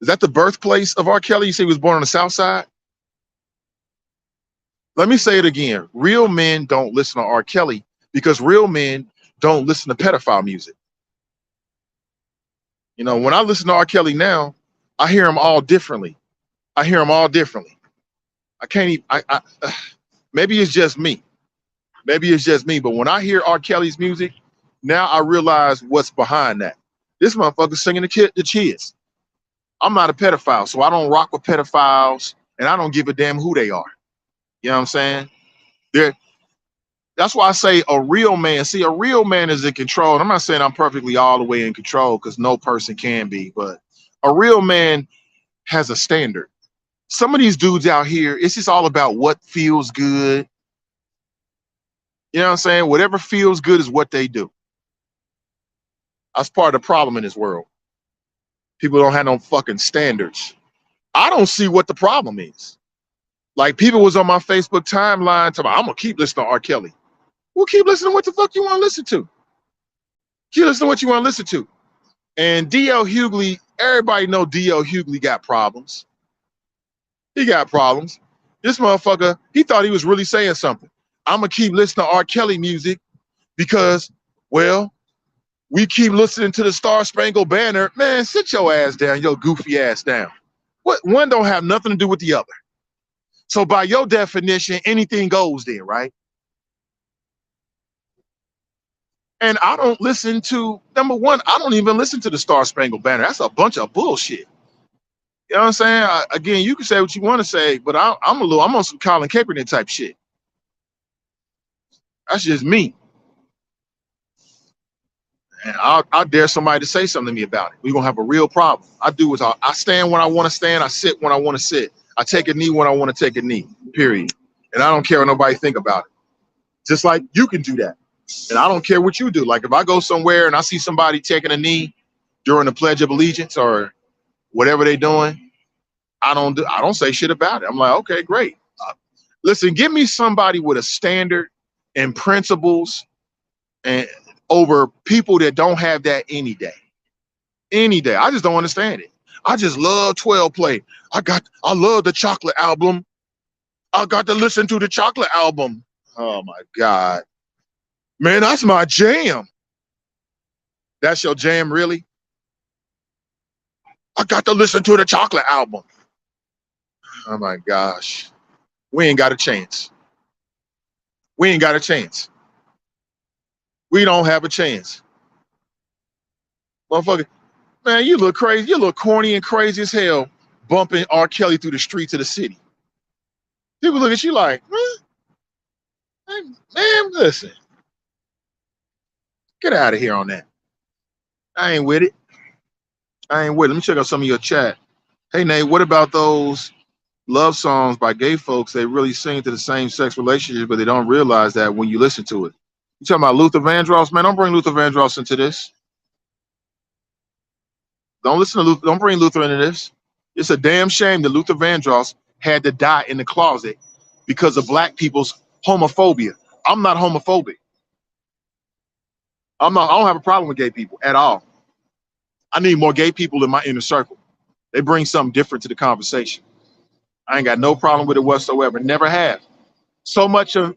Is that the birthplace of R. Kelly? You say he was born on the South Side? Let me say it again. Real men don't listen to R. Kelly because real men don't listen to pedophile music. You know, when I listen to R. Kelly now, I hear him all differently. I hear him all differently. I can't even, maybe it's just me. Maybe it's just me. But when I hear R. Kelly's music, now I realize what's behind that. This motherfucker's singing the kids. I'm not a pedophile, so I don't rock with pedophiles, and I don't give a damn who they are. You know what I'm saying? That's why I say a real man. See, a real man is in control. And I'm not saying I'm perfectly all the way in control, because no person can be, but a real man has a standard. Some of these dudes out here, it's just all about what feels good. You know what I'm saying? Whatever feels good is what they do. That's part of the problem in this world. People don't have no fucking standards. I don't see what the problem is. Like, people was on my Facebook timeline talking about, I'm gonna keep listening to R. Kelly. Well, keep listening to what the fuck you want to listen to. You listen to what you want to listen to. And D.L. Hughley, everybody know D.L. Hughley got problems. He got problems. This motherfucker, he thought he was really saying something. I'm going to keep listening to R. Kelly music because, well, we keep listening to the Star-Spangled Banner. Man, sit your ass down, your goofy ass down. What? One don't have nothing to do with the other. So by your definition, anything goes there, right? And I don't listen to, number one, I don't even listen to the Star-Spangled Banner. That's a bunch of bullshit. You know what I'm saying? Again, you can say what you want to say, but I'm on some Colin Kaepernick type shit. That's just me. And I'll dare somebody to say something to me about it. We're going to have a real problem. I do is I stand when I want to stand. I sit when I want to sit. I take a knee when I want to take a knee, period. And I don't care what nobody think about it. Just like you can do that. And I don't care what you do. Like if I go somewhere and I see somebody taking a knee during the Pledge of Allegiance or whatever they're doing, I don't say shit about it. I'm like, okay, great. Listen, give me somebody with a standard and principles and over people that don't have that any day. Any day. I just don't understand it. I just love 12 play. I love the Chocolate album. I got to listen to the Chocolate album. Oh my God. Man, that's my jam. That's your jam, really? I got to listen to the Chocolate album. Oh my gosh. We ain't got a chance. We ain't got a chance. We don't have a chance. Motherfucker, man, you look crazy. You look corny and crazy as hell bumping R. Kelly through the streets of the city. People look at you like, man, listen. Get out of here on that. I ain't with it. Let me check out some of your chat. Hey, Nate, what about those love songs by gay folks? They really sing to the same sex relationship, but they don't realize that when you listen to it. You talking about Luther Vandross? Man, don't bring Luther Vandross into this. Don't listen to Luther. Don't bring Luther into this. It's a damn shame that Luther Vandross had to die in the closet because of black people's homophobia. I'm not homophobic. I don't have a problem with gay people at all. I need more gay people in my inner circle. They bring something different to the conversation. I ain't got no problem with it whatsoever. Never have. So much in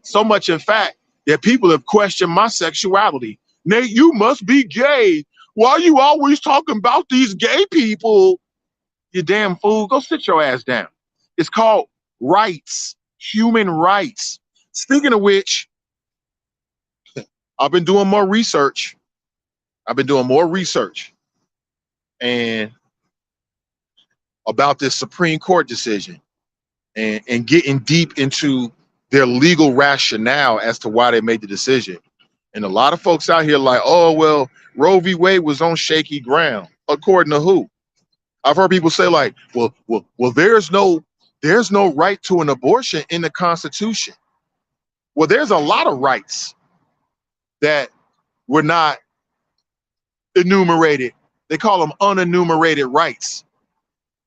fact that people have questioned my sexuality. Nate, you must be gay. Why are you always talking about these gay people? You damn fool. Go sit your ass down. It's called rights, human rights. Speaking of which, I've been doing more research. And about this Supreme Court decision and getting deep into their legal rationale as to why they made the decision. And a lot of folks out here like, oh, well, Roe v. Wade was on shaky ground. According to who? I've heard people say like, well, there's no right to an abortion in the Constitution. Well, there's a lot of rights that were not enumerated. They call them unenumerated rights.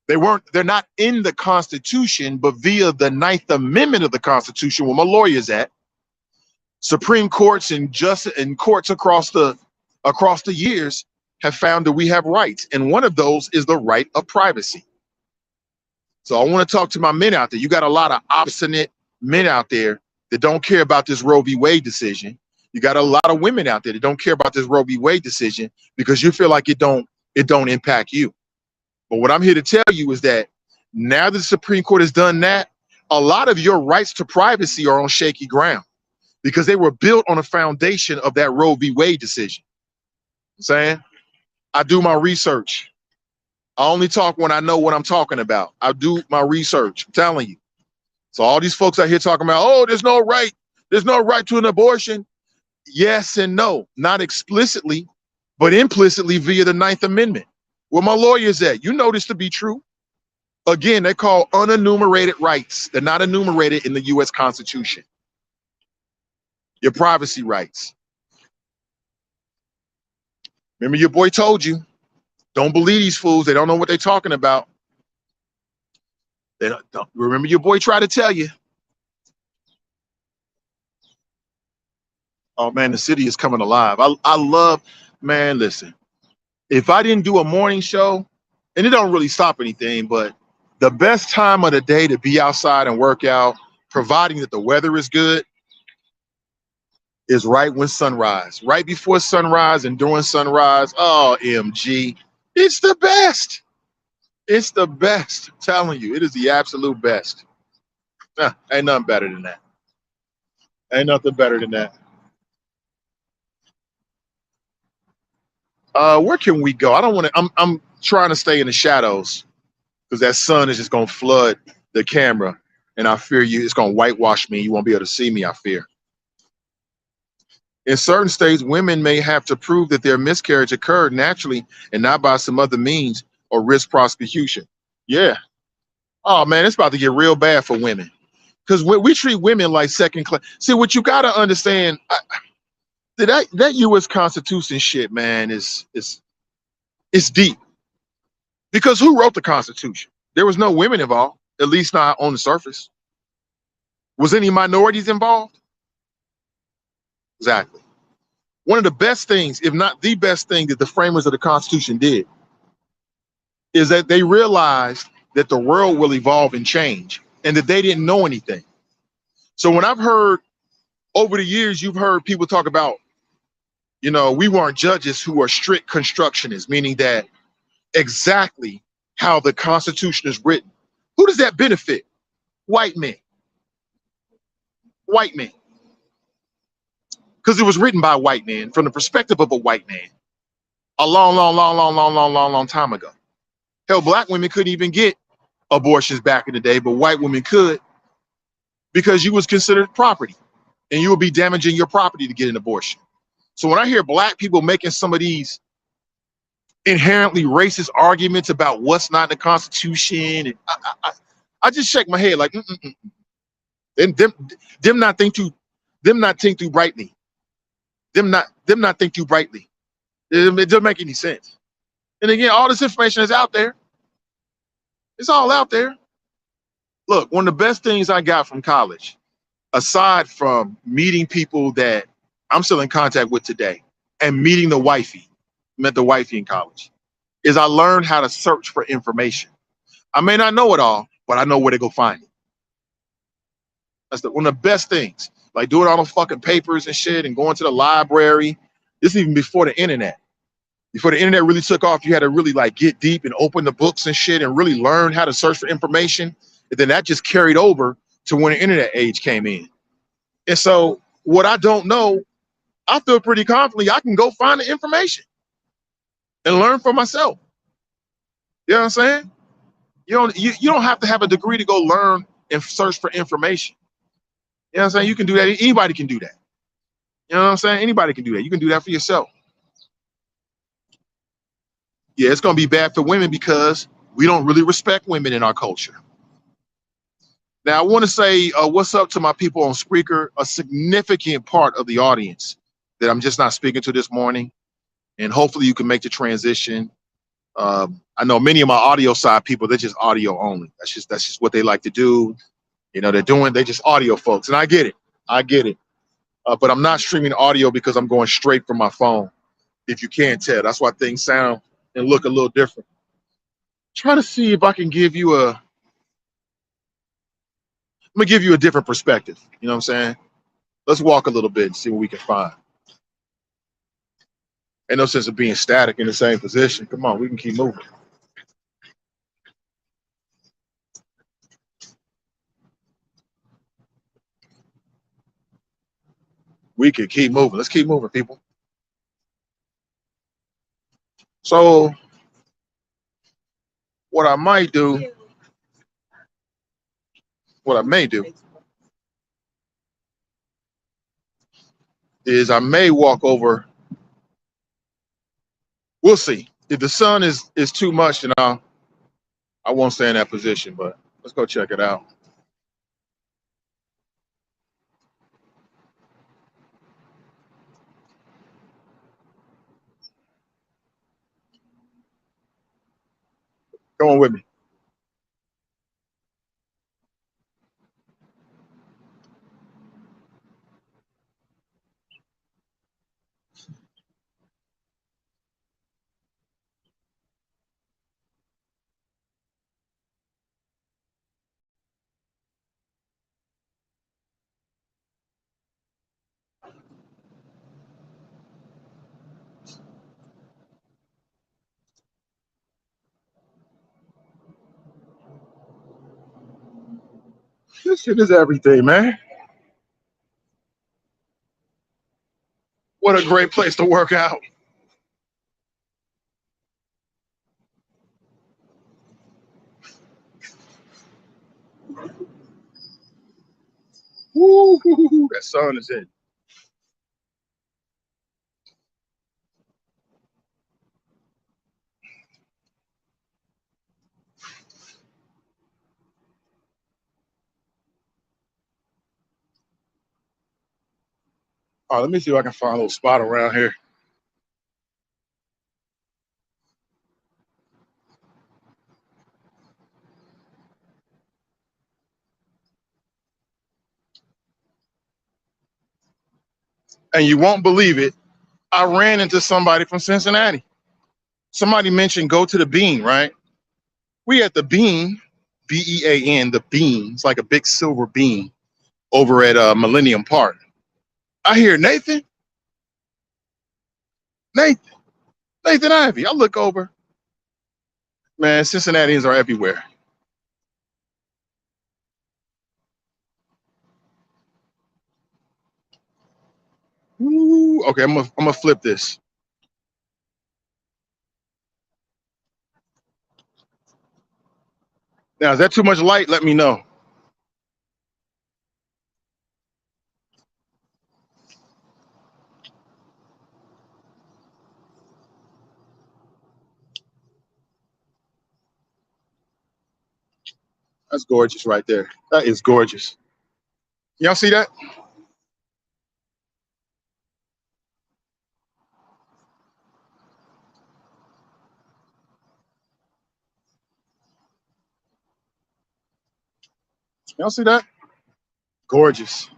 They're not in the Constitution, but via the 9th Amendment of the Constitution, where my lawyer's at, Supreme Courts and courts across the years have found that we have rights. And one of those is the right of privacy. So I want to talk to my men out there. You got a lot of obstinate men out there that don't care about this Roe v. Wade decision. You got a lot of women out there that don't care about this Roe v. Wade decision because you feel like it don't impact you. But what I'm here to tell you is that now that the Supreme Court has done that, a lot of your rights to privacy are on shaky ground because they were built on a foundation of that Roe v. Wade decision. I'm saying I do my research. I only talk when I know what I'm talking about. I do my research. I'm telling you. So all these folks out here talking about, oh, there's no right to an abortion. Yes and no, not explicitly, but implicitly via the 9th Amendment. Where my lawyer's at, you know this to be true. Again, they're called unenumerated rights. They're not enumerated in the U.S. Constitution. Your privacy rights. Remember your boy told you, don't believe these fools. They don't know what they're talking about. They don't. Remember your boy tried to tell you. Oh man, the city is coming alive. I love, Man, listen, if I didn't do a morning show, and it don't really stop anything, but the best time of the day to be outside and work out, providing that the weather is good, is right when sunrise, right before sunrise and during sunrise. Oh, MG, it's the best. It's the best. I'm telling you, it is the absolute best. Ain't nothing better than that. Ain't nothing better than that. Where can we go? I don't want to. I'm trying to stay in the shadows because that sun is just gonna flood the camera, and I fear you, it's gonna whitewash me. You won't be able to see me. I fear. In certain states, women may have to prove that their miscarriage occurred naturally and not by some other means or risk prosecution. Yeah. Oh man, it's about to get real bad for women because we treat women like second class. See, what you got to understand, that U.S. Constitution shit, man, is it's deep. Because who wrote the Constitution? There was no women involved, at least not on the surface. Was any minorities involved? Exactly. One of the best things, if not the best thing that the framers of the Constitution did, is that they realized that the world will evolve and change and that they didn't know anything. So when I've heard over the years, you've heard people talk about, we weren't judges who are strict constructionists, meaning that exactly how the Constitution is written. Who does that benefit? White men. White men. Because it was written by white men from the perspective of a white man a long, long, long, long, long, long, long, long time ago. Hell, black women couldn't even get abortions back in the day, but white women could because you was considered property and you would be damaging your property to get an abortion. So when I hear black people making some of these inherently racist arguments about what's not in the Constitution, and I just shake my head like, them not think too, them not think too brightly, them not think too brightly. It doesn't make any sense. And again, all this information is out there. It's all out there. Look, one of the best things I got from college, aside from meeting people that I'm still in contact with today and meeting the wifey, met the wifey in college, is I learned how to search for information. I may not know it all, but I know where to go find it. That's one of the best things. Like doing all the fucking papers and shit and going to the library. This is even before the internet. Before the internet really took off, you had to really like get deep and open the books and shit and really learn how to search for information. And then that just carried over to when the internet age came in. And so what I don't know, I feel pretty confidently I can go find the information and learn for myself. You know what I'm saying? You don't have to have a degree to go learn and search for information. You know what I'm saying? You can do that. Anybody can do that. You know what I'm saying? Anybody can do that. You can do that for yourself. Yeah, it's going to be bad for women because we don't really respect women in our culture. Now, I want to say what's up to my people on Spreaker, a significant part of the audience that I'm just not speaking to this morning. And hopefully you can make the transition. I know many of my audio side people, they're just audio only. That's just what they like to do. They're just audio folks. And I get it. I get it. But I'm not streaming audio because I'm going straight from my phone. If you can't tell, that's why things sound and look a little different. Try to see if I can give you I'm gonna give you a different perspective. You know what I'm saying? Let's walk a little bit and see what we can find. Ain't no sense of being static in the same position. Come on, we can keep moving. We can keep moving. Let's keep moving, people. So what I may do is I may walk over. We'll see. If the sun is too much, then I won't stay in that position. But let's go check it out. Come on with me. This shit is everything, man. What a great place to work out. Woo, that sun is in. Oh, let me see if I can find a little spot around here. And you won't believe it. I ran into somebody from Cincinnati. Somebody mentioned go to the Bean, right? We at the Bean, Bean, the Bean. It's like a big silver bean over at Millennium Park. I hear Nathan, Nathan Ivey. I look over, man. Cincinnatians are everywhere. Ooh, okay, I'm gonna flip this. Now, is that too much light? Let me know. That's gorgeous right there. That is gorgeous. Y'all see that? Y'all see that? Gorgeous.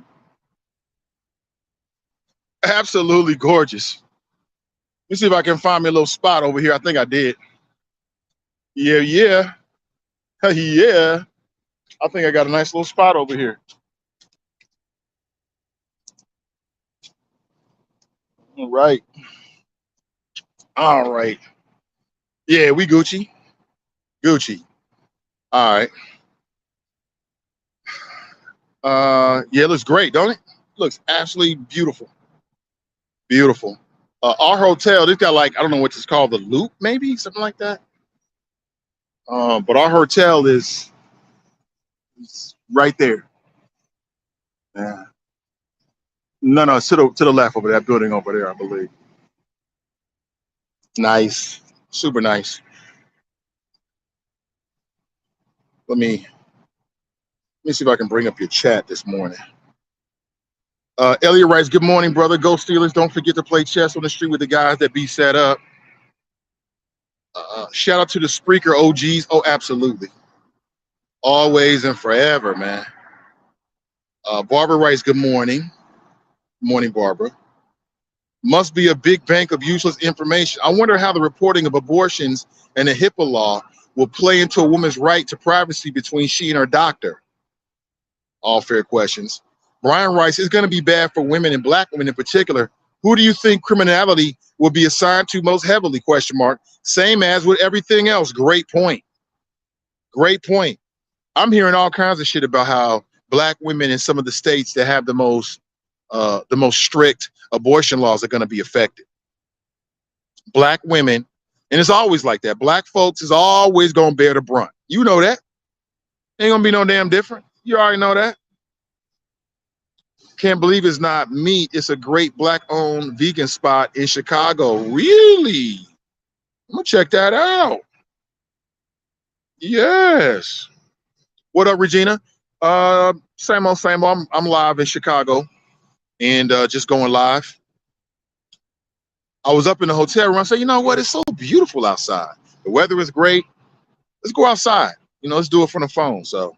Absolutely gorgeous. Let me see if I can find me a little spot over here. I think I did. Yeah, yeah. Yeah. I think I got a nice little spot over here. All right. All right. Yeah, we Gucci. Gucci. All right. Yeah, it looks great, don't it? Looks absolutely beautiful. Beautiful. Our hotel, this got like, I don't know what it's called, the Loop, maybe something like that. But our hotel is right there. Yeah. No, no, it's to the left over that building over there, I believe. Nice, super nice. Let me see if I can bring up your chat this morning. Elliot writes, "Good morning, brother. Go Steelers! Don't forget to play chess on the street with the guys that be set up." Shout out to the Spreaker OGs. Oh, absolutely, always and forever, man. Barbara writes, "Good morning, morning, Barbara. Must be a big bank of useless information. I wonder how the reporting of abortions and the HIPAA law will play into a woman's right to privacy between she and her doctor." All fair questions. Brian writes, "It's going to be bad for women and black women in particular. Who do you think criminality will be assigned to most heavily? Question mark. Same as with everything else." Great point. Great point. I'm hearing all kinds of shit about how black women in some of the states that have the most strict abortion laws are going to be affected. Black women, and it's always like that. Black folks is always going to bear the brunt. You know that. Ain't going to be no damn different. You already know that. Can't believe it's not meat. It's a great black-owned vegan spot in Chicago. Really? I'm gonna check that out. Yes. What up, Regina? Same old, same old. I'm live in Chicago and just going live. I was up in the hotel room. I said, you know what? It's so beautiful outside. The weather is great. Let's go outside. Let's do it from the phone. So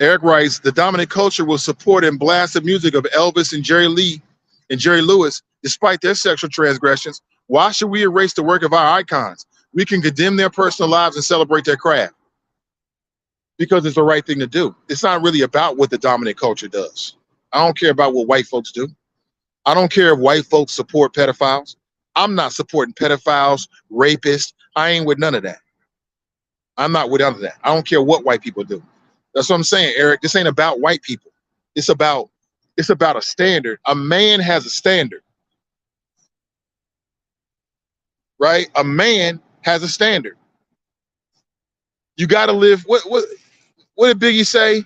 Eric writes, "The dominant culture will support and blast the music of Elvis and Jerry Lee and Jerry Lewis, despite their sexual transgressions. Why should we erase the work of our icons? We can condemn their personal lives and celebrate their craft because it's the right thing to do. It's not really about what the dominant culture does. I don't care about what white folks do. I don't care if white folks support pedophiles. I'm not supporting pedophiles, rapists. I ain't with none of that. I'm not with none of that. I don't care what white people do. That's what I'm saying, Eric. This ain't about white people. It's about a standard. A man has a standard, right? A man has a standard. You got to live. What did Biggie say?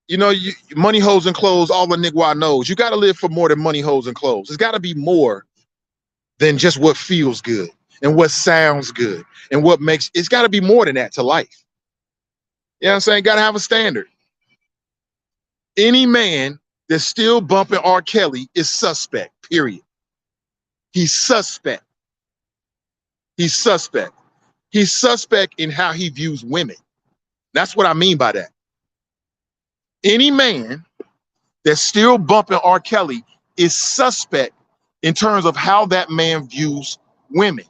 You know, money, hoes, and clothes. All the nigga knows. You got to live for more than money, hoes, and clothes. It's got to be more than just what feels good and what sounds good and what makes. It's got to be more than that to life. You know what I'm saying? Got to have a standard. Any man that's still bumping R. Kelly is suspect, period. He's suspect. He's suspect. He's suspect in how he views women. That's what I mean by that. Any man that's still bumping R. Kelly is suspect in terms of how that man views women.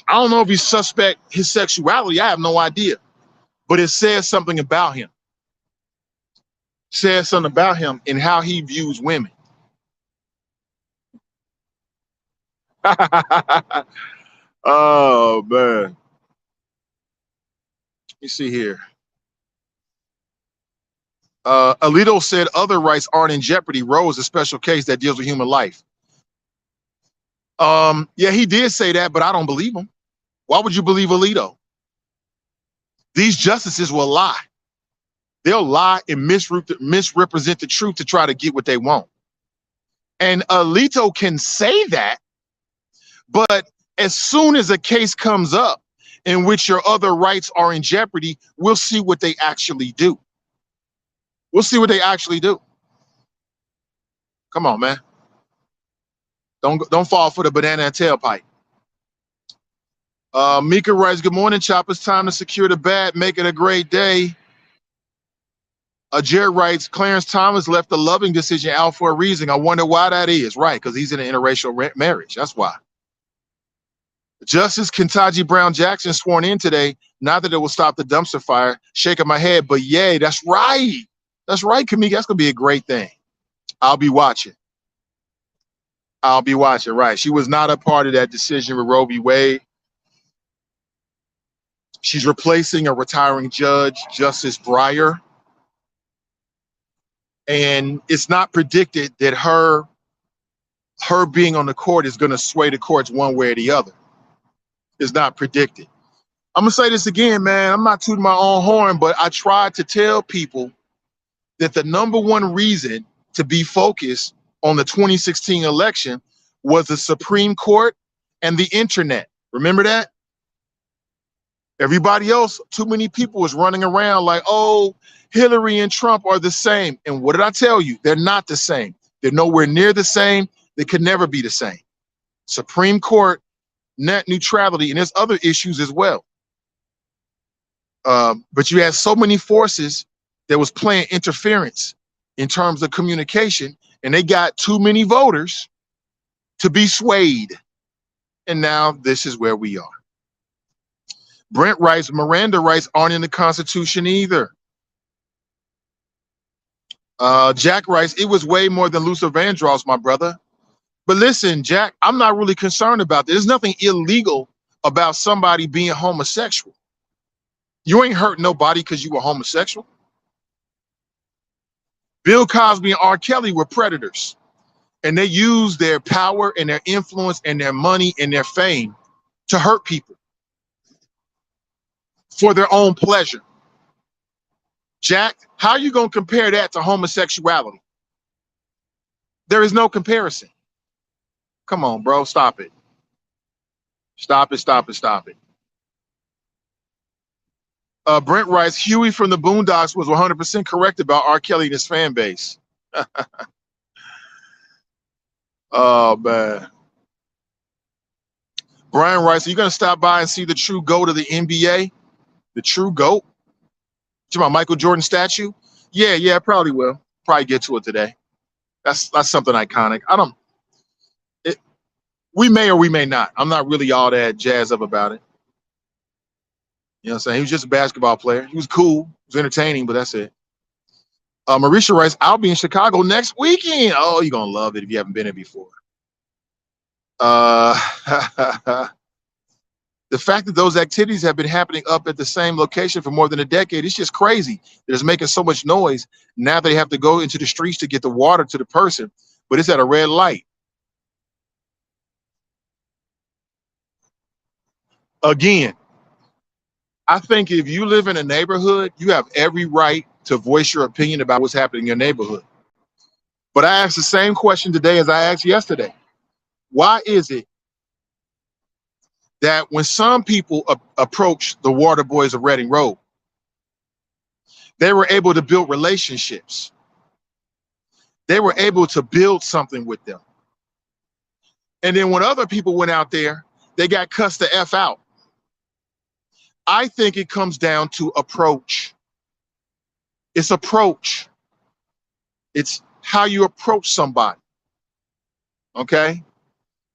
I don't know if he's suspect his sexuality. I have no idea. But it says something about him. It says something about him and how he views women. Oh, man. Let me see here. Alito said other rights aren't in jeopardy. Roe is a special case that deals with human life. Yeah, he did say that, but I don't believe him. Why would you believe Alito? These justices will lie. They'll lie and misrepresent the truth to try to get what they want. And Alito can say that, but as soon as a case comes up in which your other rights are in jeopardy, we'll see what they actually do. We'll see what they actually do. Come on, man. Don't fall for the banana and tailpipe. Mika writes, good morning, Chop. It's time to secure the bag. Make it a great day. Jared writes, Clarence Thomas left the Loving decision out for a reason. I wonder why that is. Right, because he's in an interracial marriage. That's why. Justice Ketanji Brown Jackson sworn in today. Not that it will stop the dumpster fire. Shaking my head, but yay, that's right. That's right, Kamika. That's going to be a great thing. I'll be watching. Right. She was not a part of that decision with Roe v. Wade. She's replacing a retiring judge, Justice Breyer. And it's not predicted that her being on the court is going to sway the courts one way or the other. It's not predicted. I'm going to say this again, man. I'm not tooting my own horn, but I tried to tell people that the number one reason to be focused on the 2016 election was the Supreme Court and the internet. Remember that? Everybody else, too many people was running around like, oh, Hillary and Trump are the same. And what did I tell you? They're not the same. They're nowhere near the same. They could never be the same. Supreme Court, net neutrality, and there's other issues as well. But you had so many forces that was playing interference in terms of communication, and they got too many voters to be swayed. And now this is where we are. Brent writes, Miranda rights aren't in the Constitution either. Jack writes, it was way more than Luther Vandross, my brother. But listen, Jack, I'm not really concerned about this. There's nothing illegal about somebody being homosexual. You ain't hurt nobody because you were homosexual. Bill Cosby and R. Kelly were predators, and they used their power and their influence and their money and their fame to hurt people for their own pleasure. Jack, how are you going to compare that to homosexuality? There is no comparison. Come on, bro. Stop it. Stop it. Brent writes, Huey from the Boondocks was 100% correct about R. Kelly and his fan base. Oh, man. Brian writes, are you going to stop by and see the true GOAT of the NBA? The true GOAT? To my Michael Jordan statue? Yeah, I probably will. Probably get to it today. That's something iconic. We may or we may not. I'm not really all that jazzed up about it. You know what I'm saying? He was just a basketball player. He was cool. He was entertaining, but that's it. Marisha writes, I'll be in Chicago next weekend. Oh, you're going to love it if you haven't been there before. The fact that those activities have been happening up at the same location for more than a decade, it's just crazy. It's making so much noise. Now they have to go into the streets to get the water to the person, but it's at a red light. Again, I think if you live in a neighborhood, you have every right to voice your opinion about what's happening in your neighborhood. But I asked the same question today as I asked yesterday. Why is it that when some people approach the water boys of Reading Road, they were able to build relationships? They were able to build something with them. And then when other people went out there, they got cussed the F out. I think it comes down to approach. It's approach. It's how you approach somebody. Okay?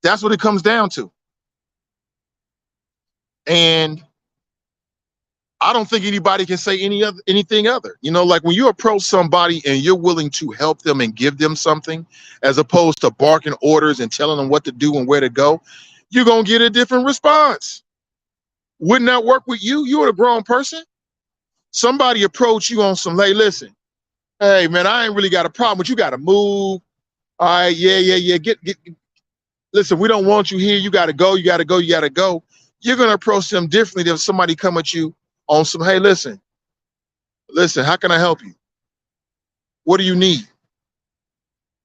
That's what it comes down to. And I don't think anybody can say anything other. You know, like when you approach somebody and you're willing to help them and give them something, as opposed to barking orders and telling them what to do and where to go, you're going to get a different response. Wouldn't that work with you? You're a grown person. Somebody approach you on some, hey, listen, hey, man, I ain't really got a problem, but you got to move. All right, yeah. Get. Listen, we don't want you here. You got to go. You got to go. You got to go. You're going to approach them differently than if somebody come at you on some, hey, listen, how can I help you? What do you need?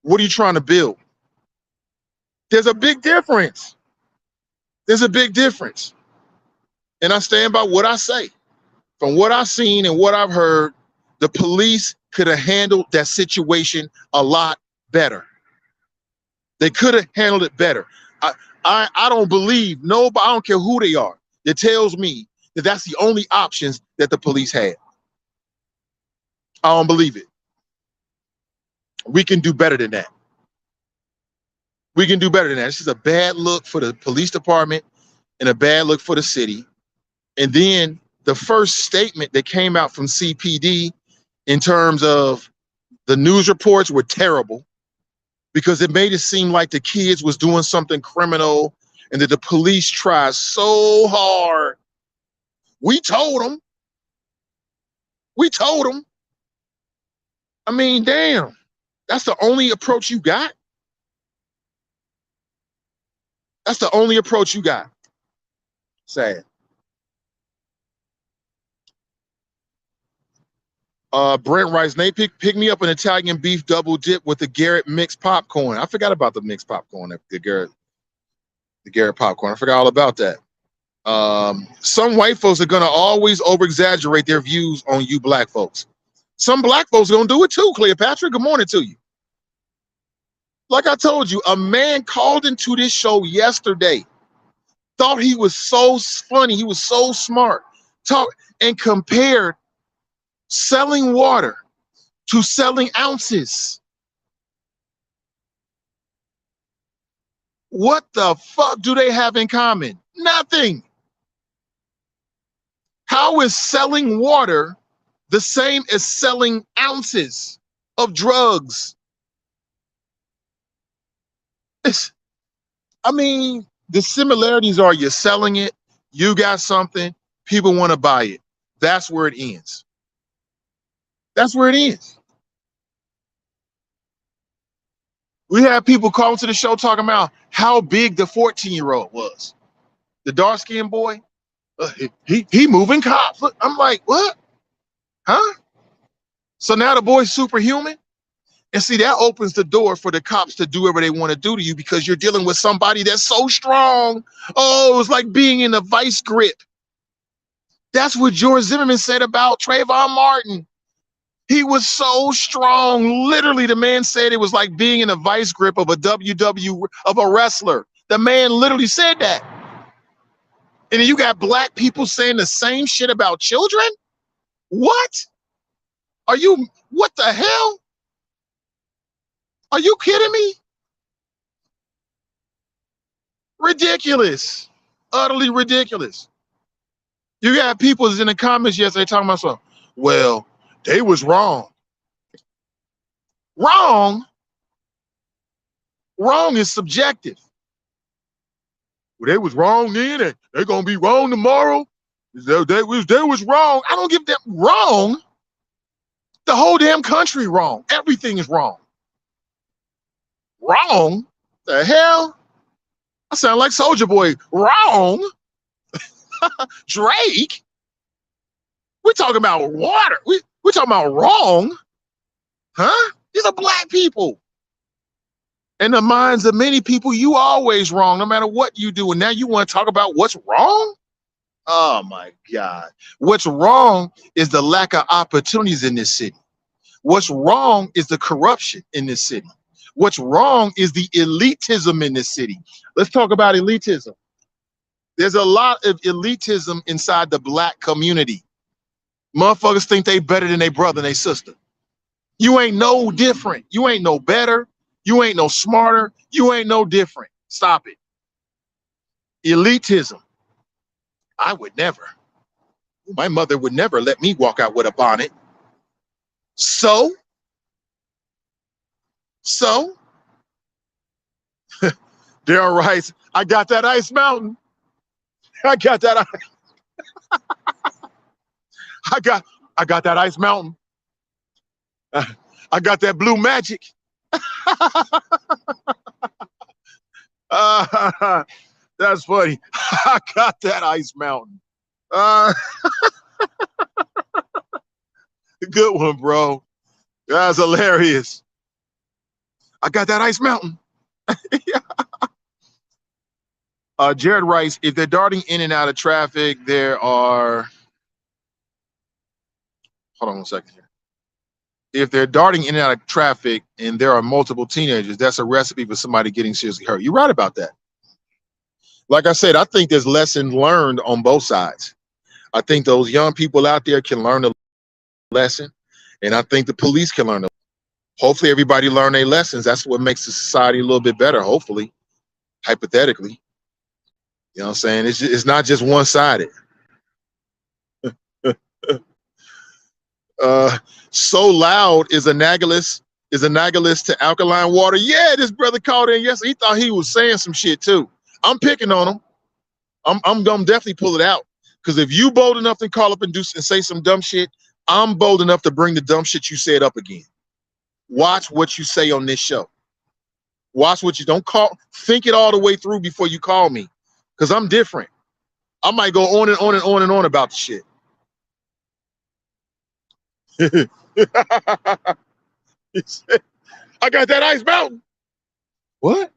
What are you trying to build? There's a big difference. There's a big difference. And I stand by what I say. From what I've seen and what I've heard, the police could have handled that situation a lot better. They could have handled it better. I don't believe nobody, I don't care who they are, that tells me that that's the only options that the police had. I don't believe it. We can do better than that. We can do better than that. This is a bad look for the police department and a bad look for the city. And then the first statement that came out from CPD in terms of the news reports were terrible, because it made it seem like the kids was doing something criminal and that the police tried so hard. We told them. I mean, damn, that's the only approach you got? That's the only approach you got. Sad. Brent writes, Nate, pick me up an Italian beef double dip with the Garrett mixed popcorn. I forgot about the mixed popcorn, the Garrett popcorn. I forgot all about that. Some white folks are gonna always over-exaggerate their views on you black folks. Some black folks are gonna do it too, Cleopatra. Good morning to you. Like I told you, a man called into this show yesterday, thought he was so funny, he was so smart, and compared selling water to selling ounces. What the fuck do they have in common? Nothing. How is selling water the same as selling ounces of drugs? I mean, the similarities are you're selling it, you got something, people want to buy it. That's where it ends. That's where it ends. We have people calling to the show talking about how big the 14-year-old was. The dark-skinned boy, he moving cops. Look, I'm like, what? Huh? So now the boy's superhuman? And see, that opens the door for the cops to do whatever they want to do to you, because you're dealing with somebody that's so strong. Oh, it's like being in a vice grip. That's what George Zimmerman said about Trayvon Martin. He was so strong. Literally, the man said it was like being in a vice grip of a wrestler. The man literally said that. And then you got black people saying the same shit about children? What? What the hell? Are you kidding me? Ridiculous. Utterly ridiculous. You got people in the comments yesterday talking about something. Well, they was wrong. Wrong? Wrong is subjective. Well, they was wrong then, and they're gonna be wrong tomorrow. They was wrong. I don't give them wrong. The whole damn country wrong. Everything is wrong. Wrong? The hell? I sound like Soldier Boy. Wrong? Drake? We talking about water. We talking about wrong? Huh? These are black people. In the minds of many people, you always wrong, no matter what you do. And now you want to talk about what's wrong? Oh my God. What's wrong is the lack of opportunities in this city. What's wrong is the corruption in this city. What's wrong is the elitism in this city. Let's talk about elitism. There's a lot of elitism inside the black community. Motherfuckers think they better than their brother and their sister. You ain't no different. You ain't no better. You ain't no smarter. You ain't no different. Stop it. Elitism. I would never. My mother would never let me walk out with a bonnet. So Daryl Rice, I got that ice mountain. I got that. I got that ice mountain. I got that blue magic. That's funny. I got that ice mountain. Good one, bro. That's hilarious. I got that ice mountain. Jared Rice, if they're darting in and out of traffic, there are, hold on 1 second here. If they're darting in and out of traffic and there are multiple teenagers, that's a recipe for somebody getting seriously hurt. You're right about that. Like I said, I think there's lessons learned on both sides. I think those young people out there can learn a lesson, and I think the police can learn a lesson. Hopefully everybody learn their lessons. That's what makes the society a little bit better, hopefully, hypothetically. You know what I'm saying? It's not just one-sided. So loud is analogous to alkaline water. Yeah, this brother called in yesterday. He thought he was saying some shit too. I'm picking on him. I'm gonna definitely pull it out. Because if you bold enough to call up and say some dumb shit, I'm bold enough to bring the dumb shit you said up again. Watch what you say on this show. Watch what you don't call. Think it all the way through before you call me. Because I'm different. I might go on and on and on and on about the shit. He said, I got that ice mountain. What?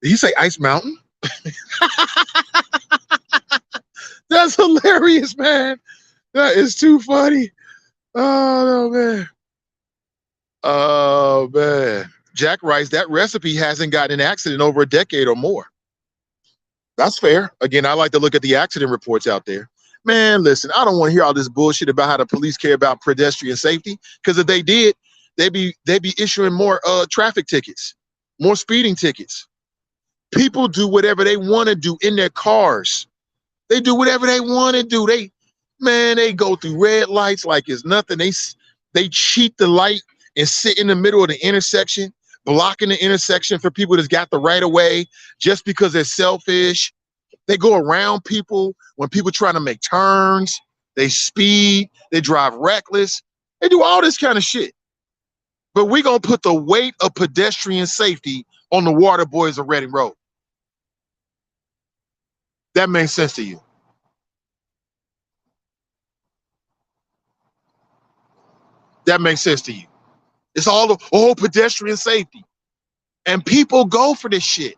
Did he say ice mountain? That's hilarious, man. That is too funny. Oh, no, man. Oh, man. Jack Rice, that recipe hasn't gotten an accident over a decade or more. That's fair. Again, I like to look at the accident reports out there. Man, listen, I don't want to hear all this bullshit about how the police care about pedestrian safety. Because if they did, they'd be issuing more traffic tickets, more speeding tickets. People do whatever they want to do in their cars. They do whatever they want to do. They go through red lights like it's nothing. They cheat the light and sit in the middle of the intersection, blocking the intersection for people that's got the right of way just because they're selfish. They go around people when people trying to make turns. They speed. They drive reckless. They do all this kind of shit. But we're going to put the weight of pedestrian safety on the water boys of Reading Road. That makes sense to you. That makes sense to you. It's all pedestrian safety. And people go for this shit.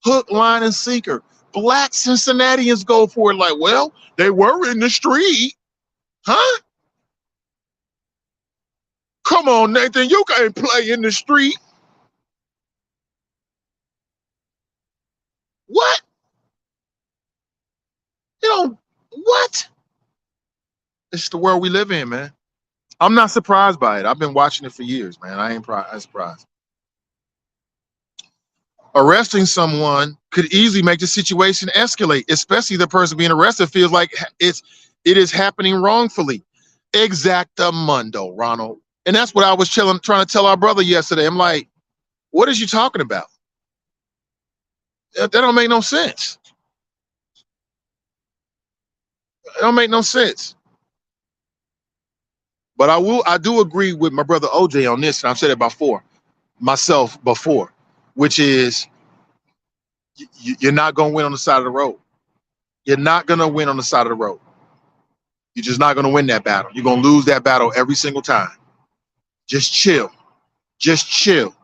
Hook, line, and sinker. Black Cincinnatians go for it like, well, they were in the street. Huh? Come on, Nathan, you can't play in the street. What? You know, what? It's the world we live in, man. I'm not surprised by it. I've been watching it for years, man. I ain't surprised. Arresting someone could easily make the situation escalate, especially the person being arrested feels like it is happening wrongfully. Exactamundo, Ronald. And that's what I was trying to tell our brother yesterday. I'm like, what is you talking about? That don't make no sense. It don't make no sense. But I do agree with my brother OJ on this, and I've said it myself before, which is you're not gonna win on the side of the road. You're not gonna win on the side of the road. You're just not gonna win that battle. You're gonna lose that battle every single time. Just chill. Just chill.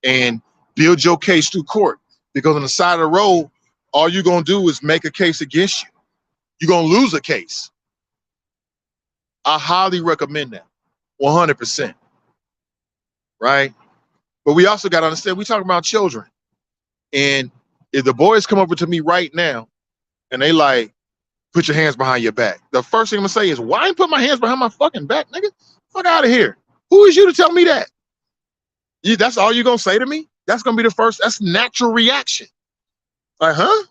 And build your case through court. Because on the side of the road, all you're gonna do is make a case against you. You're gonna lose a case. I highly recommend that. 100%. Right? But we also got to understand, we're talking about children. And if the boys come over to me right now and they like, put your hands behind your back, the first thing I'm going to say is, why ain't put my hands behind my fucking back, nigga? Fuck out of here. Who is you to tell me that? That's all you're going to say to me? That's going to be the first, that's natural reaction. Like, huh?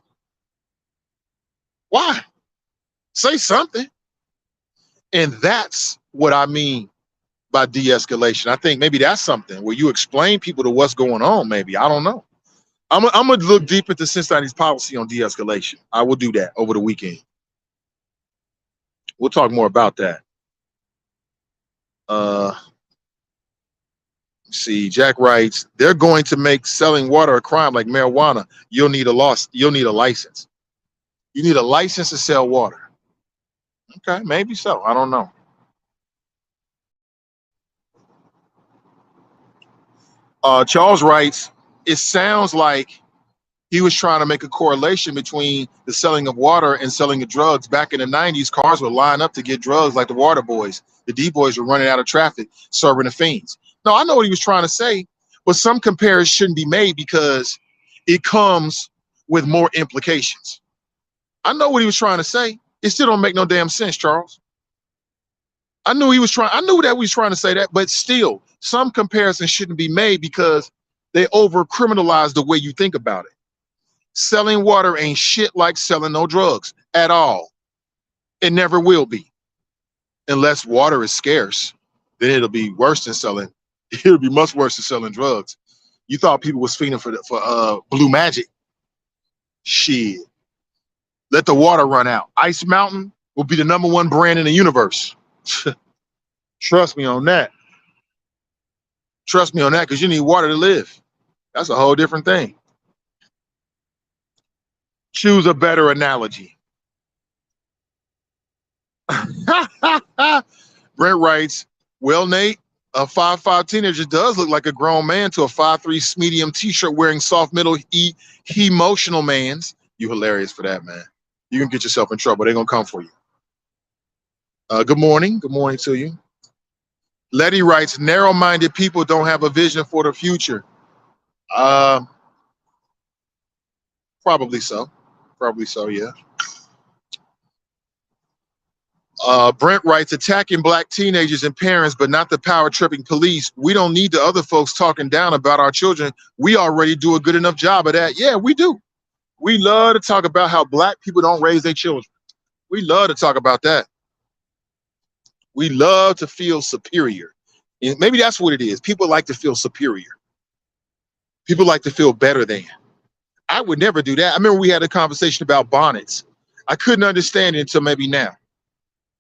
Why? Say something. And that's what I mean by de-escalation. I think maybe that's something where you explain people to what's going on. Maybe, I don't know. I'm gonna look deep into Cincinnati's policy on de-escalation. I will do that over the weekend. We'll talk more about that. See, Jack writes, they're going to make selling water a crime like marijuana. You'll need a license. You need a license to sell water. Okay, maybe so. I don't know. Charles writes, it sounds like he was trying to make a correlation between the selling of water and selling of drugs. Back in the 90s, cars would line up to get drugs like the water boys. The D boys were running out of traffic, serving the fiends. No, I know what he was trying to say, but some comparisons shouldn't be made because it comes with more implications. I know what he was trying to say. It still don't make no damn sense, Charles. I knew that he was trying to say that, but still, some comparisons shouldn't be made because they over criminalize the way you think about it. Selling water ain't shit like selling no drugs at all. It never will be. Unless water is scarce, then it'll be worse than selling. It'll be much worse than selling drugs. You thought people was fiending for blue magic. Shit. Let the water run out. Ice Mountain will be the #1 brand in the universe. Trust me on that. Trust me on that, because you need water to live. That's a whole different thing. Choose a better analogy. Brent writes, well, Nate, a 5'5" teenager does look like a grown man to a 5'3" medium t-shirt wearing soft middle emotional mans. You hilarious for that, man. You can get yourself in trouble. They're going to come for you. Good morning. Good morning to you. Letty writes, narrow-minded people don't have a vision for the future. Probably so. Probably so, yeah. Brent writes, attacking black teenagers and parents, but not the power-tripping police. We don't need the other folks talking down about our children. We already do a good enough job of that. Yeah, we do. We love to talk about how black people don't raise their children. We love to talk about that. We love to feel superior. And maybe that's what it is. People like to feel superior. People like to feel better than. I would never do that. I remember we had a conversation about bonnets. I couldn't understand it until maybe now.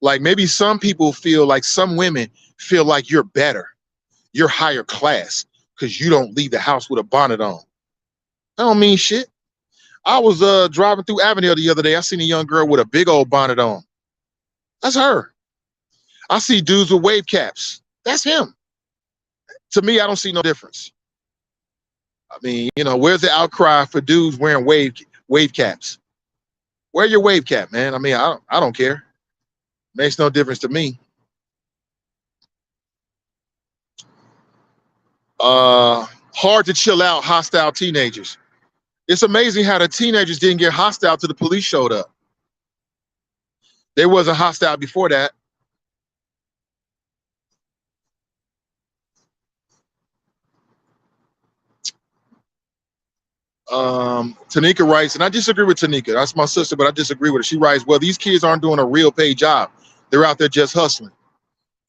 Like maybe some people feel like some women feel like you're better. You're higher class because you don't leave the house with a bonnet on. I don't mean shit. I was driving through Avondale the other day. I seen a young girl with a big old bonnet on. That's her. I see dudes with wave caps. That's him. To me, I don't see no difference. I mean, you know, where's the outcry for dudes wearing wave caps? Wear your wave cap, man. I mean, I don't care. Makes no difference to me. Hard to chill out, hostile teenagers. It's amazing how the teenagers didn't get hostile till the police showed up. They wasn't hostile before that. Tanika writes, and I disagree with Tanika. That's my sister, but I disagree with her. She writes, well, these kids aren't doing a real paid job. They're out there just hustling.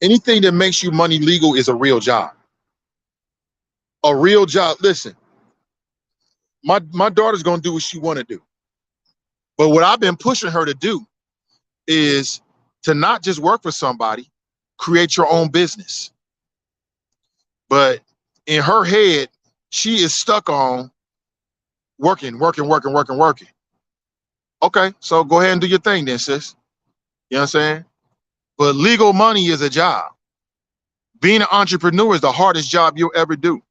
Anything that makes you money legal is a real job. A real job. Listen, my daughter's going to do what she want to do. But what I've been pushing her to do is to not just work for somebody, create your own business. But in her head, she is stuck on working. Okay, so go ahead and do your thing then, sis. You know what I'm saying? But legal money is a job. Being an entrepreneur is the hardest job you'll ever do.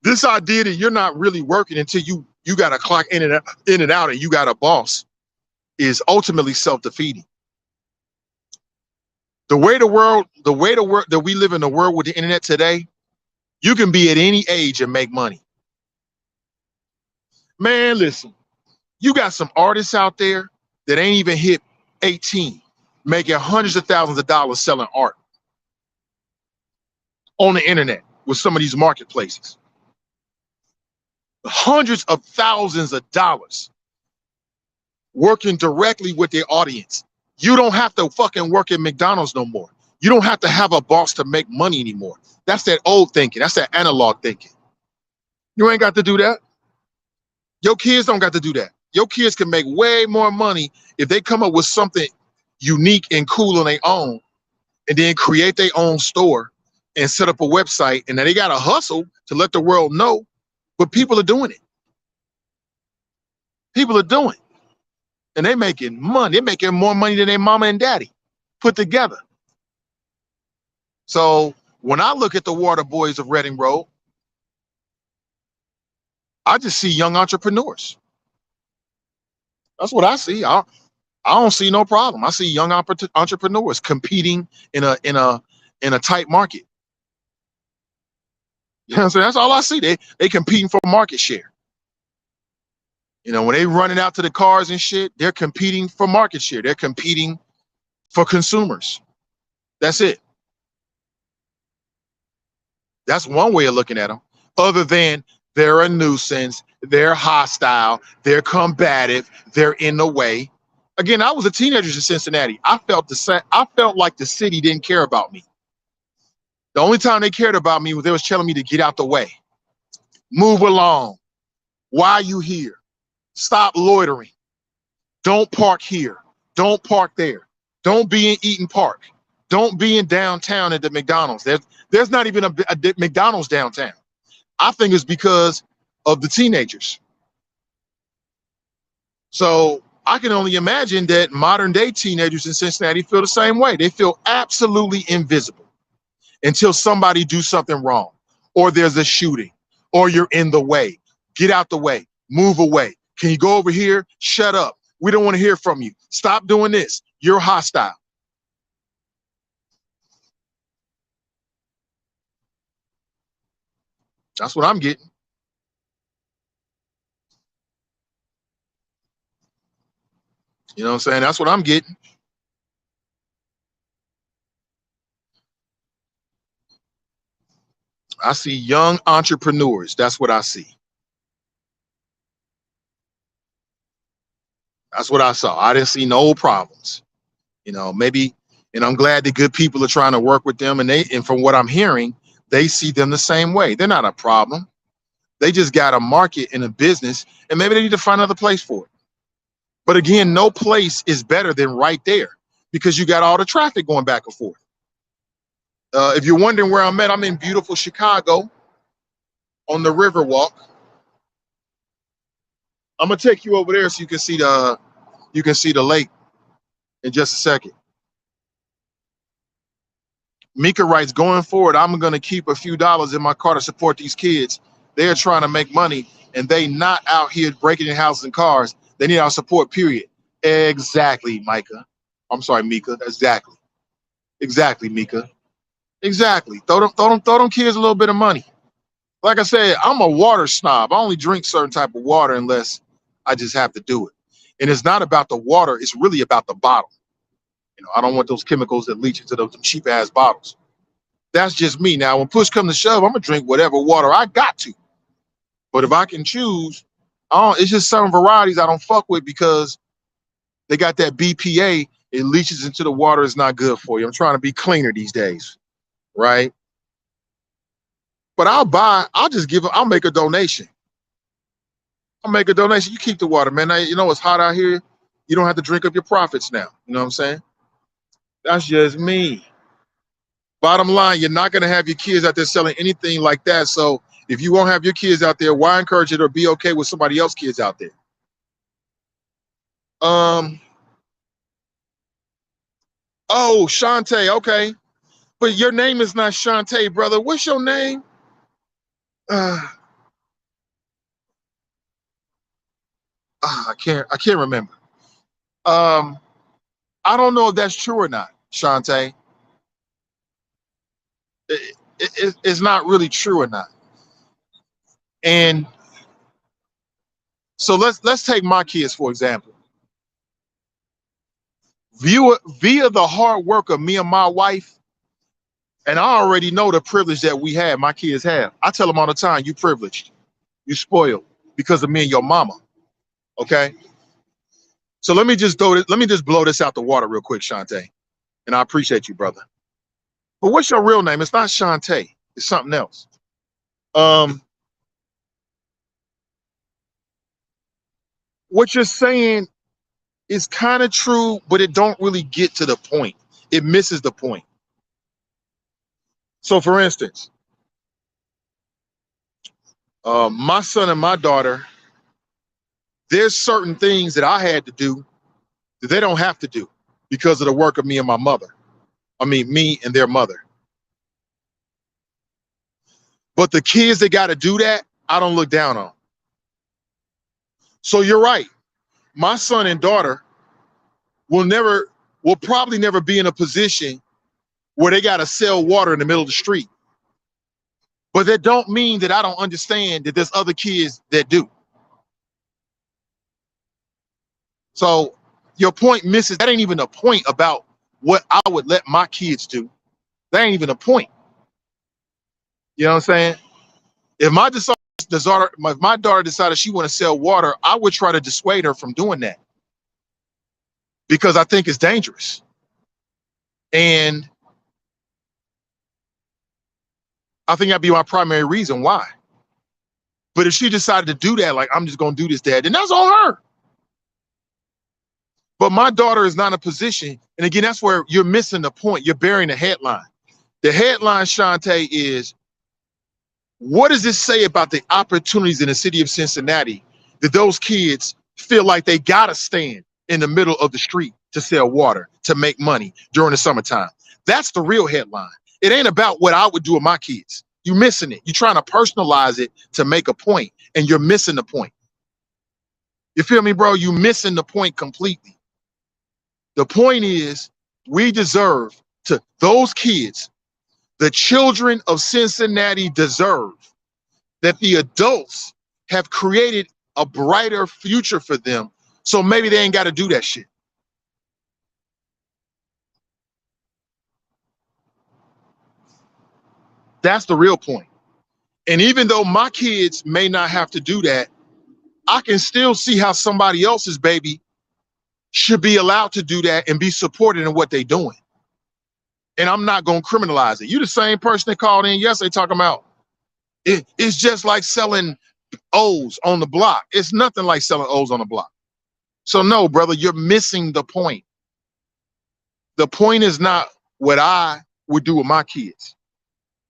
This idea that you're not really working until you got to clock in and out and you got a boss is ultimately self-defeating. The way the world that we live in the world with the internet today, you can be at any age and make money. Man, listen, you got some artists out there that ain't even hit 18, making hundreds of thousands of dollars selling art on the internet with some of these marketplaces. Hundreds of thousands of dollars working directly with their audience. You don't have to fucking work at McDonald's no more. You don't have to have a boss to make money anymore. That's that old thinking. That's that analog thinking. You ain't got to do that. Your kids don't got to do that. Your kids can make way more money if they come up with something unique and cool on their own and then create their own store and set up a website. And then they got to hustle to let the world know, but people are doing it. People are doing it. And they making money. They're making more money than their mama and daddy put together. So when I look at the Water Boys of Reading Road, I just see young entrepreneurs. That's what I see. I don't see no problem. I see young entrepreneurs competing in a tight market. You know what I'm saying? That's all I see. They competing for market share. You know, when they running out to the cars and shit, they're competing for market share. They're competing for consumers. That's it. That's one way of looking at them. Other than they're a nuisance, they're hostile, they're combative, they're in the way. Again, I was a teenager in Cincinnati. I felt like the city didn't care about me. The only time they cared about me was they was telling me to get out the way. Move along. Why are you here? Stop loitering. Don't park here. Don't park there. Don't be in Eaton Park. Don't be in downtown at the McDonald's. There's not even a McDonald's downtown. I think it's because of the teenagers. So I can only imagine that modern day teenagers in Cincinnati feel the same way. They feel absolutely invisible until somebody do something wrong, or there's a shooting, or you're in the way. Get out the way. Move away. Can you go over here? Shut up. We don't want to hear from you. Stop doing this. You're hostile. That's what I'm getting. You know what I'm saying? That's what I'm getting. I see young entrepreneurs. That's what I see. That's what I saw. I didn't see no problems. You know, maybe, and I'm glad the good people are trying to work with them. And from what I'm hearing, they see them the same way. They're not a problem. They just got a market and a business, and maybe they need to find another place for it. But again, no place is better than right there because you got all the traffic going back and forth. If you're wondering where I'm at, I'm in beautiful Chicago on the Riverwalk. I'm gonna take you over there so you can see the lake in just a second. Mika writes, going forward, I'm gonna keep a few dollars in my car to support these kids. They're trying to make money and they not out here breaking in houses and cars. They need our support, period. Exactly, Mika. I'm sorry, Mika. Exactly. Exactly, Mika. Exactly. Throw them kids a little bit of money. Like I said, I'm a water snob. I only drink certain type of water unless I just have to do it. And it's not about the water. It's really about the bottle. You know, I don't want those chemicals that leach into those cheap ass bottles. That's just me. Now, when push comes to shove, I'm gonna drink whatever water I got to. But if I can choose, it's just some varieties I don't fuck with because they got that BPA. It leaches into the water. It's not good for you. I'm trying to be cleaner these days, right? But I'll make a donation. I'll make a donation. You keep the water, man. You know it's hot out here. You don't have to drink up your profits now. You know what I'm saying? That's just me. Bottom line, you're not going to have your kids out there selling anything like that. So if you won't have your kids out there, why encourage it or be okay with somebody else's kids out there? Oh, Shantae, okay. But your name is not Shantae, brother. What's your name? I can't remember. I don't know if that's true or not, Shantae. It's not really true or not. And so let's take my kids for example. Via the hard work of me and my wife, and I already know the privilege that we have, my kids have. I tell them all the time, you privileged, you spoiled because of me and your mama. Okay. So let me just blow this out the water real quick, Shantae. And I appreciate you, brother. But what's your real name? It's not Shantae. It's something else. What you're saying is kind of true, but it don't really get to the point. It misses the point. So for instance, my son and my daughter, there's certain things that I had to do that they don't have to do because of the work of me and my mother. I mean, me and their mother. But the kids that got to do that, I don't look down on. So you're right. My son and daughter will probably never be in a position where they got to sell water in the middle of the street. But that don't mean that I don't understand that there's other kids that do. So your point misses. That ain't even a point about what I would let my kids do. That ain't even a point. You know what I'm saying? If my daughter decided she want to sell water, I would try to dissuade her from doing that because I think it's dangerous. And I think that'd be my primary reason why. But if she decided to do that, like, I'm just going to do this, Dad, then that's on her. But my daughter is not in a position. And again, that's where you're missing the point. You're burying the headline. The headline, Shantae, is what does this say about the opportunities in the city of Cincinnati that those kids feel like they got to stand in the middle of the street to sell water, to make money during the summertime? That's the real headline. It ain't about what I would do with my kids. You're missing it. You're trying to personalize it to make a point, and you're missing the point. You feel me, bro? You're missing the point completely. The point is, we deserve to, those kids, the children of Cincinnati deserve that the adults have created a brighter future for them, so maybe they ain't got to do that shit. That's the real point. And even though my kids may not have to do that, I can still see how somebody else's baby should be allowed to do that and be supported in what they're doing. And I'm not going to criminalize it. You the same person that called in yesterday talking about it's just like selling O's on the block. It's nothing like selling O's on the block. So no, brother, you're missing the point. The point is not what I would do with my kids.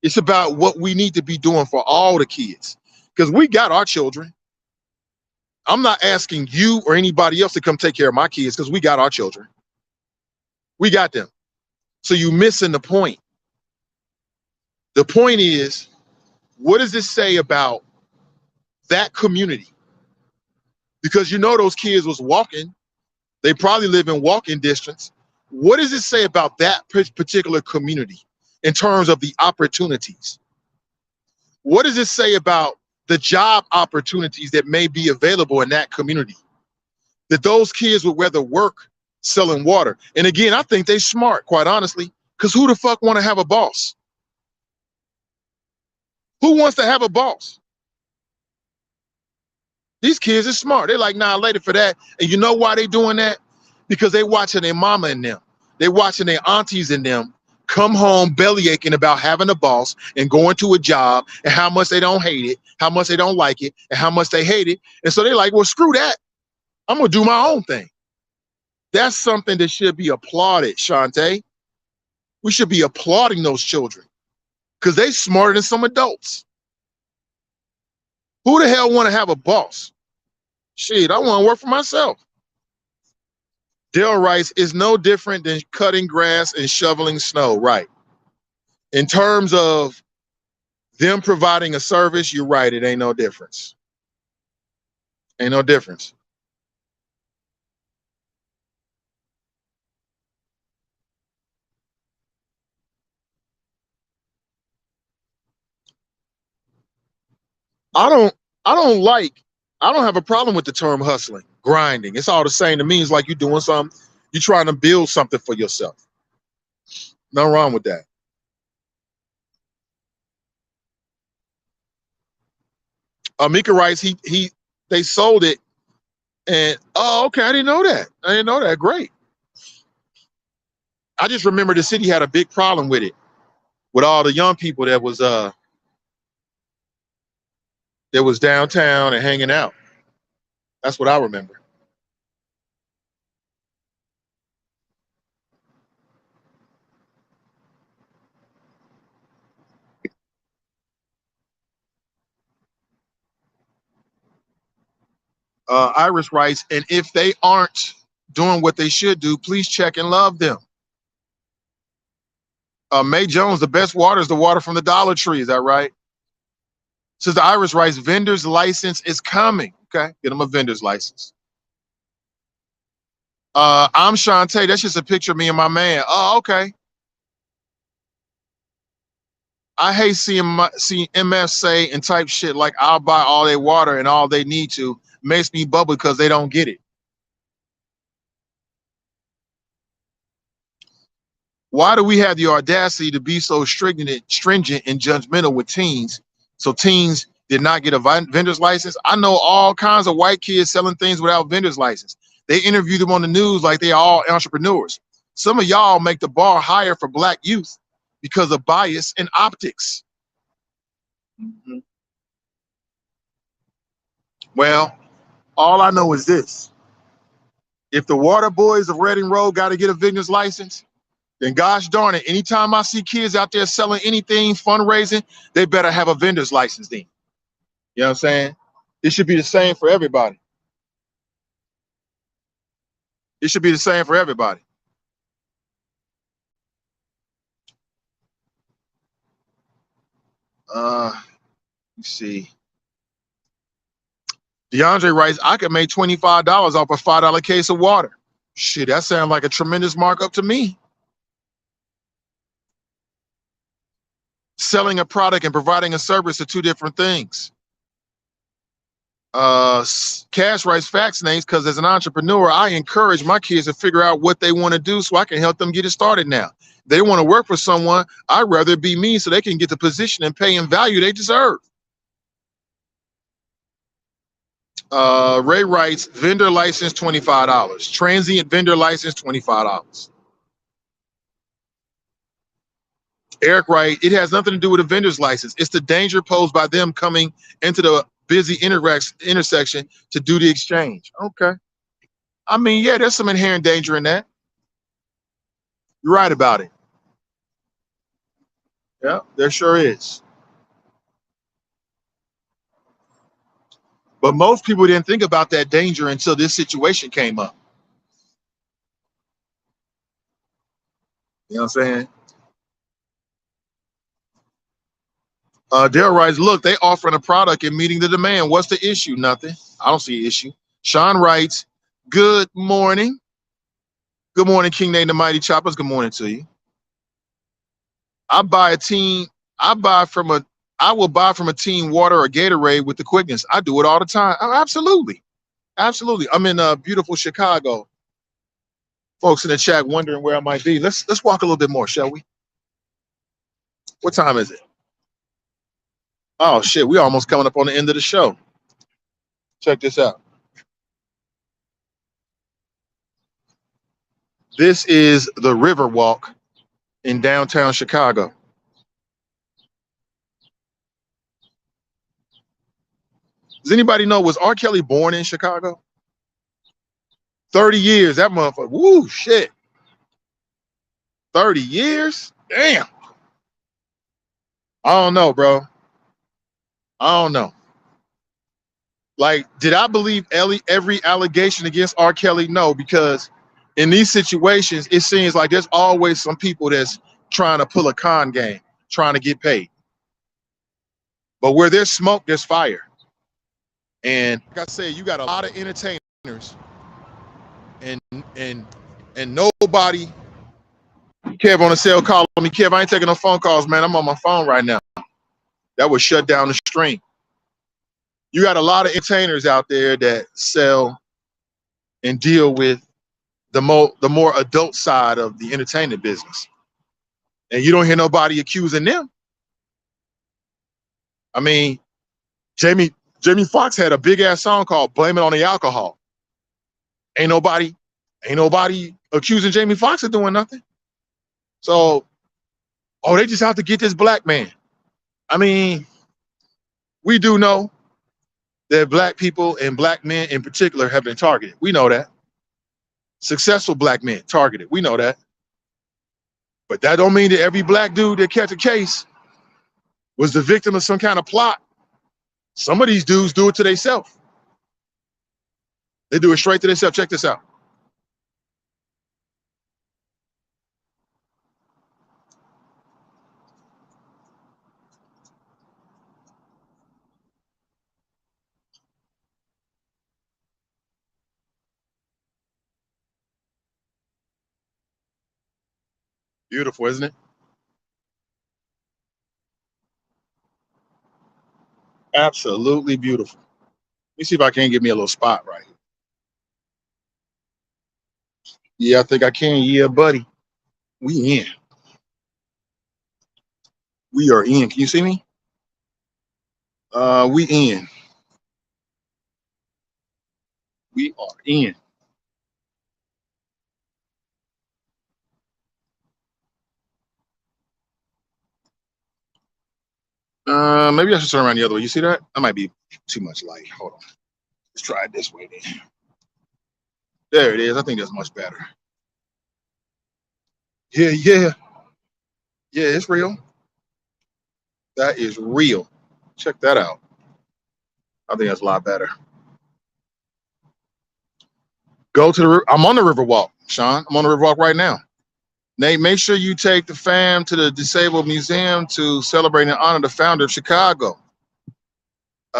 It's about what we need to be doing for all the kids, because we got our children. I'm not asking you or anybody else to come take care of my kids because we got our children. We got them. So you're missing the point. The point is, what does this say about that community? Because you know those kids was walking. They probably live in walking distance. What does it say about that particular community in terms of the opportunities? What does it say about the job opportunities that may be available in that community? That those kids would rather work selling water. And again, I think they smart, quite honestly, because who the fuck want to have a boss? Who wants to have a boss? These kids are smart. They're like, nah, later for that. And you know why they doing that? Because they watching their mama and them. They watching their aunties and them come home belly aching about having a boss and going to a job and how much they don't hate it, how much they don't like it, and how much they hate it. And so they're like, well, screw that. I'm going to do my own thing. That's something that should be applauded, Shantae. We should be applauding those children because they smarter than some adults. Who the hell want to have a boss? Shit, I want to work for myself. Dale writes, is no different than cutting grass and shoveling snow, right? In terms of them providing a service, you're right. It ain't no difference. Ain't no difference. I don't I don't like I don't have a problem with the term hustling, grinding. It's all the same to me. It's like you're doing something, you're trying to build something for yourself. Nothing wrong with that. Mika writes, they sold it and oh okay, I didn't know that. I didn't know that. Great. I just remember the city had a big problem with it, with all the young people that was downtown and hanging out. That's what I remember. Iris writes, and if they aren't doing what they should do, please check and love them. May Jones, the best water is the water from the Dollar Tree. Is that right? Says the Iris writes, vendor's license is coming. Okay, get them a vendor's license. I'm Shantae. That's just a picture of me and my man. Oh, okay. I hate seeing MF say and type shit like I'll buy all their water and all they need to. Makes me bubble because they don't get it. Why do we have the audacity to be so stringent and judgmental with teens? So teens did not get a vendor's license. I know all kinds of white kids selling things without vendor's license. They interview them on the news like they are all entrepreneurs. Some of y'all make the bar higher for black youth because of bias and optics. Mm-hmm. Well, all I know is this. If the water boys of Reading Road got to get a vendor's license, then gosh darn it, anytime I see kids out there selling anything, fundraising, they better have a vendor's license then. You know what I'm saying? It should be the same for everybody. It should be the same for everybody. You see. DeAndre writes, I could make $25 off a $5 case of water. Shit, that sounds like a tremendous markup to me. Selling a product and providing a service are two different things. Cash writes facts names because as an entrepreneur, I encourage my kids to figure out what they want to do so I can help them get it started now. They want to work for someone, I'd rather it be me so they can get the position and pay and value they deserve. Ray writes, vendor license, $25. Transient vendor license, $25. Eric writes, it has nothing to do with a vendor's license. It's the danger posed by them coming into the busy intersection to do the exchange. Okay. I mean, yeah, there's some inherent danger in that. You're right about it. Yeah, there sure is. But most people didn't think about that danger until this situation came up. You know what I'm saying? Daryl writes, look, they offering a product and meeting the demand. What's the issue? Nothing. I don't see an issue. Sean writes, good morning. Good morning, King Nate and the Mighty Choppers. Good morning to you. I will buy from a team water or Gatorade with the quickness. I do it all the time. Oh, absolutely. Absolutely. I'm in beautiful Chicago. Folks in the chat wondering where I might be. Let's walk a little bit more, shall we? What time is it? Oh shit, we almost coming up on the end of the show. Check this out. This is the River Walk in downtown Chicago. Does anybody know, was R. Kelly born in Chicago? 30 years. That motherfucker. Woo, shit. 30 years? Damn. I don't know, bro. I don't know. Like, did I believe every allegation against R. Kelly? No, because in these situations, it seems like there's always some people that's trying to pull a con game, trying to get paid. But where there's smoke, there's fire. And like I said, you got a lot of entertainers, and nobody. Kev on the cell calling me. Kev, I ain't taking no phone calls, man. I'm on my phone right now. That would shut down the stream. You got a lot of entertainers out there that sell and deal with the more adult side of the entertainment business, and you don't hear nobody accusing them. I mean, Jamie Foxx had a big ass song called "Blame It on the Alcohol." Ain't nobody accusing Jamie Foxx of doing nothing. So, they just have to get this black man. I mean, we do know that black people and black men in particular have been targeted. We know that. Successful black men targeted. We know that. But that don't mean that every black dude that catch a case was the victim of some kind of plot. Some of these dudes do it to themselves. They do it straight to themselves. Check this out. Beautiful, isn't it? Absolutely beautiful. Let me see if I can get me a little spot right here. Yeah, I think I can. Yeah, buddy. We in. We are in. Can you see me? We in. We are in. Maybe I should turn around the other way. You see that? That might be too much light. Hold on. Let's try it this way then. There it is. I think that's much better. Yeah. Yeah, it's real. That is real. Check that out. I think that's a lot better. Go to the. I'm on the Riverwalk, Sean. I'm on the Riverwalk right now. Nate, make sure you take the fam to the Disabled Museum to celebrate and honor the founder of Chicago.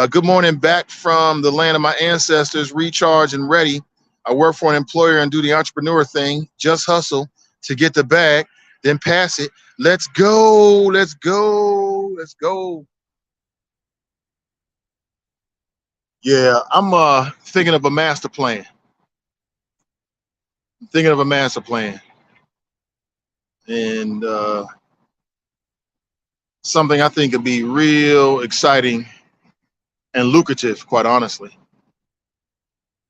Good morning, back from the land of my ancestors, recharge and ready. I work for an employer and do the entrepreneur thing. Just hustle to get the bag, then pass it. Let's go. Let's go. Let's go. Yeah, I'm thinking of a master plan. Thinking of a master plan. And something I think could be real exciting and lucrative, quite honestly.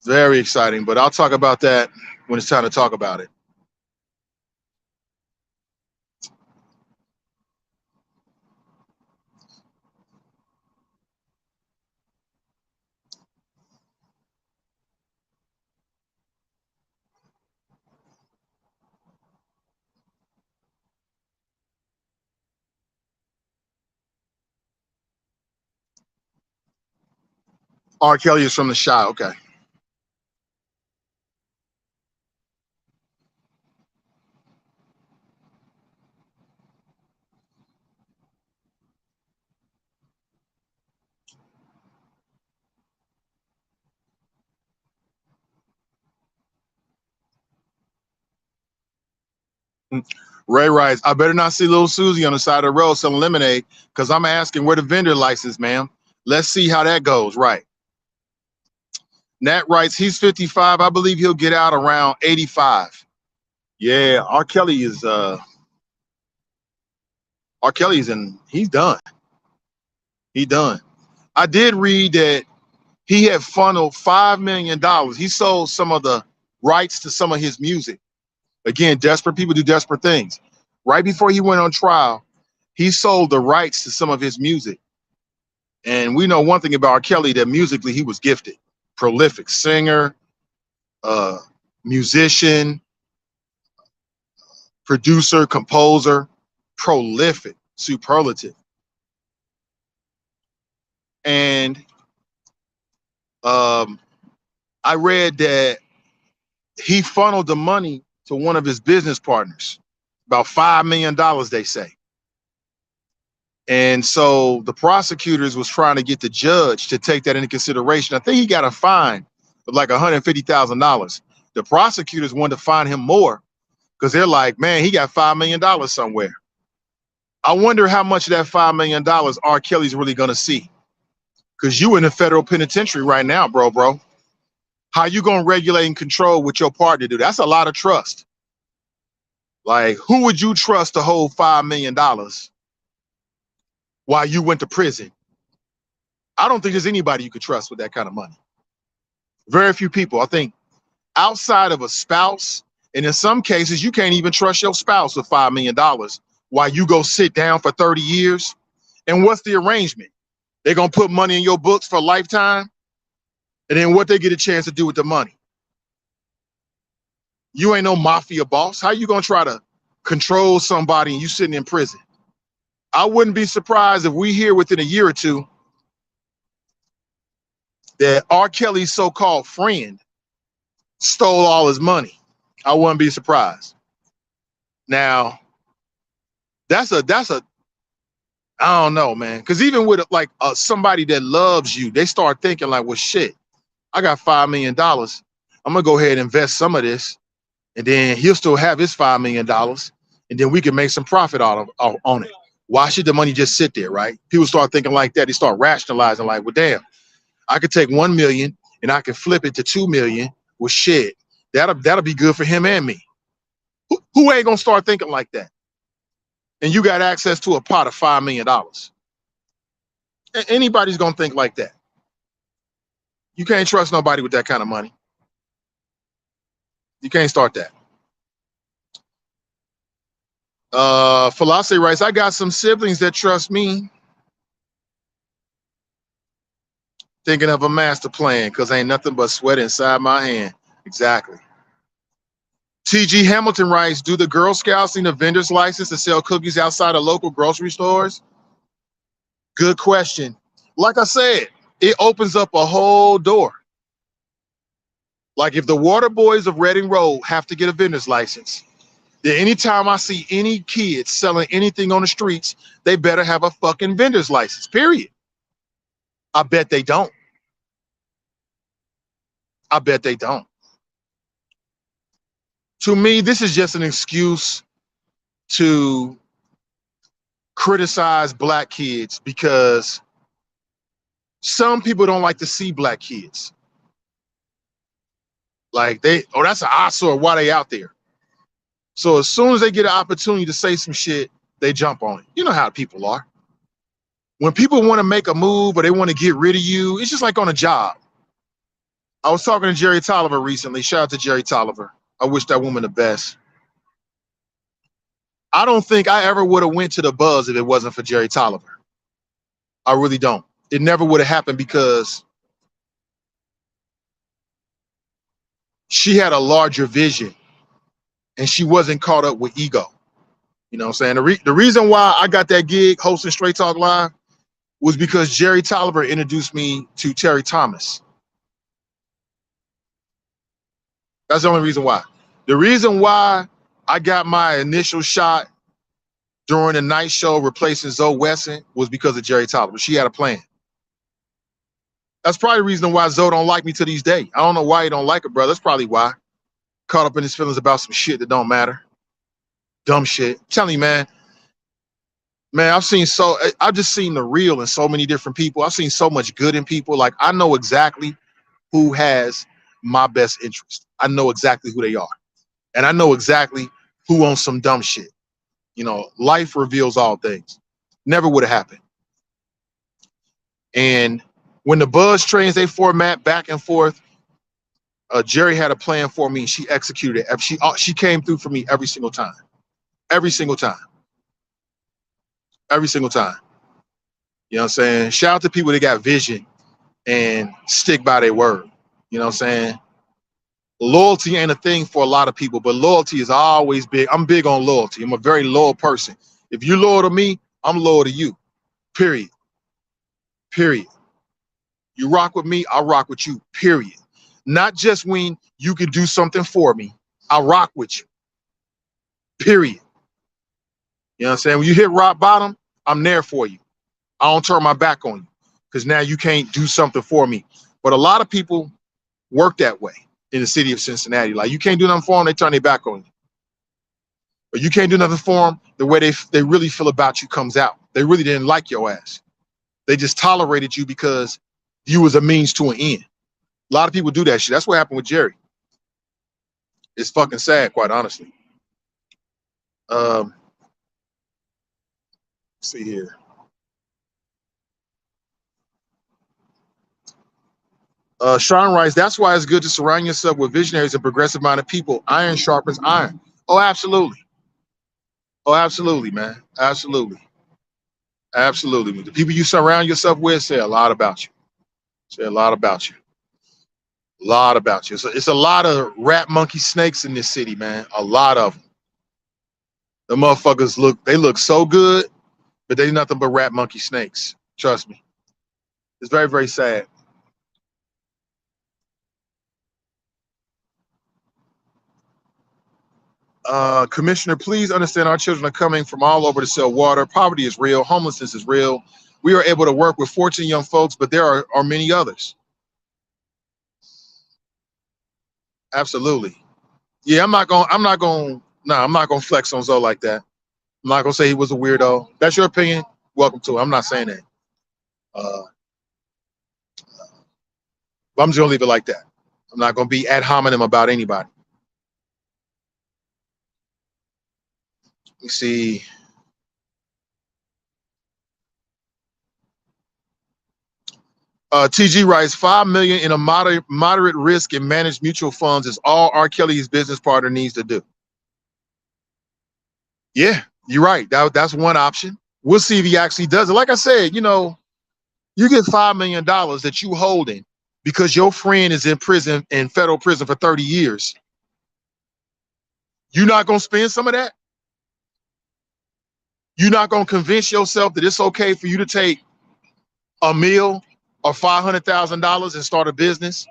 Very exciting, but I'll talk about that when it's time to talk about it. R. Kelly is from the Chi. Okay. Ray writes, I better not see little Susie on the side of the road selling lemonade because I'm asking where the vendor license, ma'am. Let's see how that goes. Right. Nat writes, he's 55. I believe he'll get out around 85. Yeah, R. Kelly is he's done. He done. I did read that he had funneled $5 million. He sold some of the rights to some of his music. Again, desperate people do desperate things. Right before he went on trial, he sold the rights to some of his music. And we know one thing about R. Kelly, that musically he was gifted, prolific singer, musician, producer, composer, prolific, superlative. And I read that he funneled the money to one of his business partners, about $5 million, they say. And so the prosecutors was trying to get the judge to take that into consideration. I think he got a fine of like $150,000. The prosecutors wanted to fine him more because they're like, man, he got $5 million somewhere. I wonder how much of that $5 million R. Kelly's really gonna see. Because you in the federal penitentiary right now, bro. How you gonna regulate and control what your partner do? That's a lot of trust. Like, who would you trust to hold $5 million while you went to prison? I don't think there's anybody you could trust with that kind of money. Very few people. I think outside of a spouse, and in some cases, you can't even trust your spouse with $5 million while you go sit down for 30 years. And what's the arrangement? They're gonna put money in your books for a lifetime, and then what they get a chance to do with the money? You ain't no mafia boss. How you gonna try to control somebody and you sitting in prison? I wouldn't be surprised if we hear within a year or two that R. Kelly's so-called friend stole all his money. I wouldn't be surprised. Now, that's a I don't know, man. Because even with like somebody that loves you, they start thinking like, well, shit, I got $5 million. I'm gonna go ahead and invest some of this, and then he'll still have his $5 million, and then we can make some profit on it. Why should the money just sit there, right? People start thinking like that. They start rationalizing like, well, damn, I could take 1 million and I can flip it to 2 million. Well, shit, that'll be good for him and me. Who ain't gonna start thinking like that? And you got access to a pot of $5 million. Anybody's gonna think like that. You can't trust nobody with that kind of money. You can't start that. Philosophy writes, I got some siblings that trust me. Thinking of a master plan because ain't nothing but sweat inside my hand. Exactly. T.G. Hamilton writes, do the Girl Scouts need a vendor's license to sell cookies outside of local grocery stores? Good question. Like I said, it opens up a whole door. Like if the Water Boys of Reading Road have to get a vendor's license, then anytime I see any kids selling anything on the streets, they better have a fucking vendor's license, period. I bet they don't. I bet they don't. To me, this is just an excuse to criticize black kids because some people don't like to see black kids. Like that's an eyesore. Why they out there? So as soon as they get an opportunity to say some shit, they jump on it. You know how people are. When people want to make a move or they want to get rid of you, it's just like on a job. I was talking to Jerry Tolliver recently. Shout out to Jerry Tolliver. I wish that woman the best. I don't think I ever would have went to the Buzz if it wasn't for Jerry Tolliver. I really don't. It never would have happened because she had a larger vision and she wasn't caught up with ego. You know what I'm saying? The reason why I got that gig hosting Straight Talk Live was because Jerry Tolliver introduced me to Terry Thomas. That's the only reason why. The reason why I got my initial shot during the night show replacing Zoe Wesson was because of Jerry Tolliver. She had a plan. That's probably the reason why Zoe don't like me to this day. I don't know why he don't like her, brother. That's probably why. Caught up in his feelings about some shit that don't matter. Dumb shit. I'm telling you, man, I've just seen the real in so many different people. I've seen so much good in people. Like, I know exactly who has my best interest. I know exactly who they are. And I know exactly who owns some dumb shit. You know, life reveals all things. Never would have happened. And when the Buzz trains, they format back and forth, Jerry had a plan for me. She executed it. She came through for me every single time. Every single time. Every single time. You know what I'm saying? Shout out to people that got vision and stick by their word. You know what I'm saying? Loyalty ain't a thing for a lot of people, but loyalty is always big. I'm big on loyalty. I'm a very loyal person. If you're loyal to me, I'm loyal to you. Period. Period. You rock with me, I rock with you. Period. Not just when you can do something for me. I rock with you. Period. You know what I'm saying? When you hit rock bottom, I'm there for you. I don't turn my back on you because now you can't do something for me. But a lot of people work that way in the city of Cincinnati. Like you can't do nothing for them, they turn their back on you. But you can't do nothing for them, the way they really feel about you comes out. They really didn't like your ass. They just tolerated you because you was a means to an end. A lot of people do that shit. That's what happened with Jerry. It's fucking sad, quite honestly. Let's see here. Sean writes, that's why it's good to surround yourself with visionaries and progressive-minded people. Iron sharpens iron. Oh, absolutely. Oh, absolutely, man. Absolutely. Absolutely. The people you surround yourself with say a lot about you. Say a lot about you. A lot about you. It's a lot of rat monkey snakes in this city, man. A lot of them. The motherfuckers look so good, but they nothing but rat monkey snakes. Trust me. It's very, very sad. Commissioner, please understand our children are coming from all over to sell water. Poverty is real. Homelessness is real. We are able to work with 14 young folks, but there are many others. Absolutely. Yeah, I'm not gonna flex on Zoe like that. I'm not gonna say he was a weirdo. That's your opinion. Welcome to it. I'm not saying that. But I'm just gonna leave it like that. I'm not gonna be ad hominem about anybody. Let me see. TG writes, $5 million in a moderate risk and managed mutual funds is all R. Kelly's business partner needs to do. Yeah, you're right. That's one option. We'll see if he actually does it. Like I said, you get $5 million that you holding because your friend is in prison, in federal prison for 30 years. You're not gonna spend some of that? You're not gonna convince yourself that it's okay for you to take a meal or $500,000 and start a business?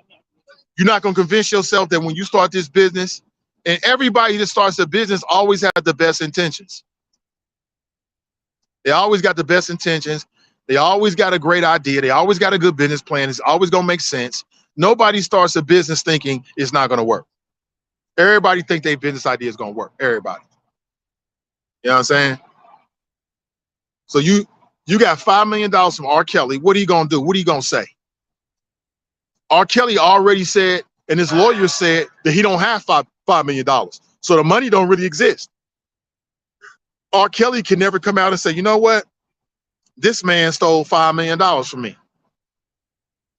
You're not gonna convince yourself that when you start this business, and everybody that starts a business always has the best intentions. They always got the best intentions. They always got a great idea. They always got a good business plan. It's always gonna make sense. Nobody starts a business thinking it's not gonna work. Everybody think their business idea is gonna work. Everybody. You know what I'm saying? So you got $5 million from R. Kelly. What are you gonna do? What are you gonna say? R. Kelly already said, and his lawyer said that he don't have $5 million. So the money don't really exist. R. Kelly can never come out and say, you know what? This man stole $5 million from me.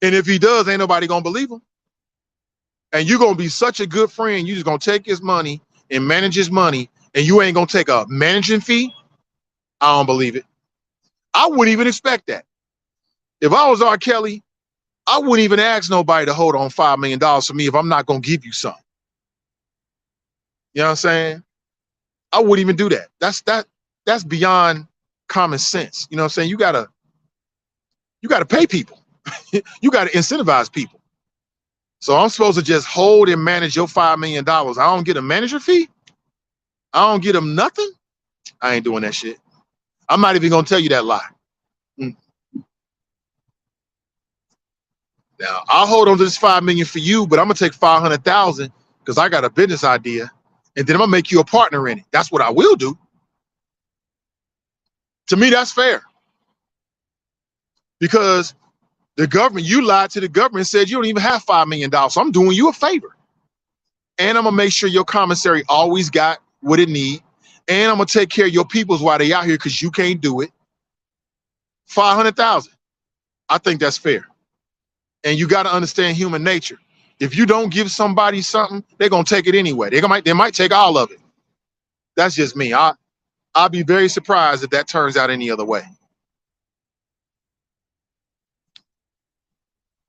And if he does, ain't nobody gonna believe him. And you're gonna be such a good friend, you just gonna take his money and manage his money, and you ain't gonna take a managing fee. I don't believe it. I wouldn't even expect that. If I was R. Kelly, I wouldn't even ask nobody to hold on $5 million for me if I'm not gonna give you something. You know what I'm saying? I wouldn't even do that. That's beyond common sense. You know what I'm saying? You gotta pay people. You gotta incentivize people. So I'm supposed to just hold and manage your $5 million. I don't get a manager fee. I don't get them nothing. I ain't doing that shit. I'm not even gonna tell you that lie. Now I'll hold on to this $5 million for you, but I'm gonna take 500,000 because I got a business idea, and then I'm gonna make you a partner in it. That's what I will do. To me, that's fair. Because the government, you lied to the government and said you don't even have $5 million. So I'm doing you a favor. And I'm gonna make sure your commissary always got what it need. And I'm gonna take care of your peoples while they out here because you can't do it. 500,000. I think that's fair. And you got to understand human nature. If you don't give somebody something, they're gonna take it anyway. They might take all of it. That's just me. I'll be very surprised if that turns out any other way.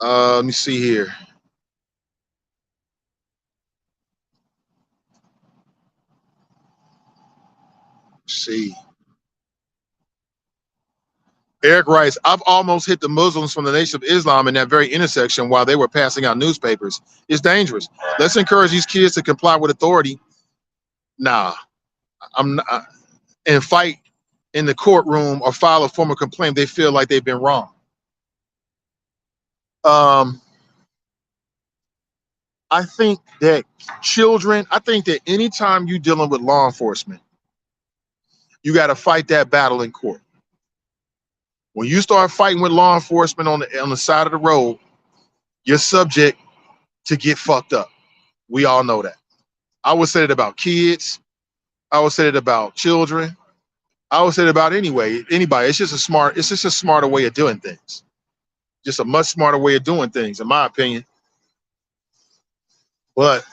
Let me see here. see. Eric writes, I've almost hit the Muslims from the Nation of Islam in that very intersection while they were passing out newspapers. It's dangerous. Let's encourage these kids to comply with authority. Nah, I'm not, and fight in the courtroom or file a formal complaint. They feel like they've been wrong. I think that anytime you're dealing with law enforcement, you got to fight that battle in court. When you start fighting with law enforcement on the side of the road, you're subject to get fucked up. We all know that. I would say it about kids. I would say it about children. I would say it about anybody. It's just a smarter way of doing things. Just a much smarter way of doing things, in my opinion. But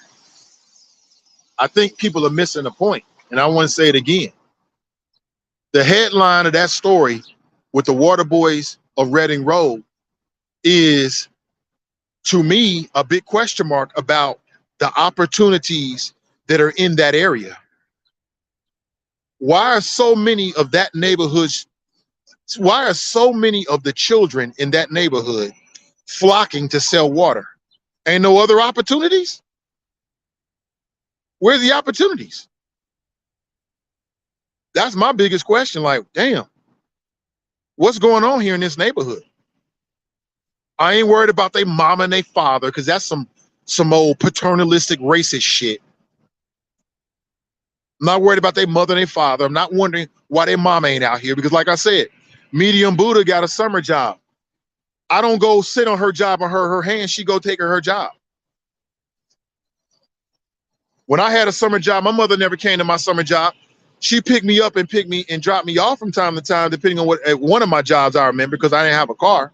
I think people are missing the point, and I want to say it again. The headline of that story with the water boys of Reading Road is, to me, a big question mark about the opportunities that are in that area. Why are so many of that neighborhood? Why are so many of the children in that neighborhood flocking to sell water? Ain't no other opportunities? Where's the opportunities? That's my biggest question. Like, damn, what's going on here in this neighborhood? I ain't worried about their mama and their father, because that's some old paternalistic racist shit. I'm not worried about their mother and their father. I'm not wondering why their mama ain't out here, because like I said, Medium Buddha got a summer job. I don't go sit on her job on her hand. She go take her job. When I had a summer job, my mother never came to my summer job. She picked me up and dropped me off from time to time, depending on what one of my jobs I remember, because I didn't have a car.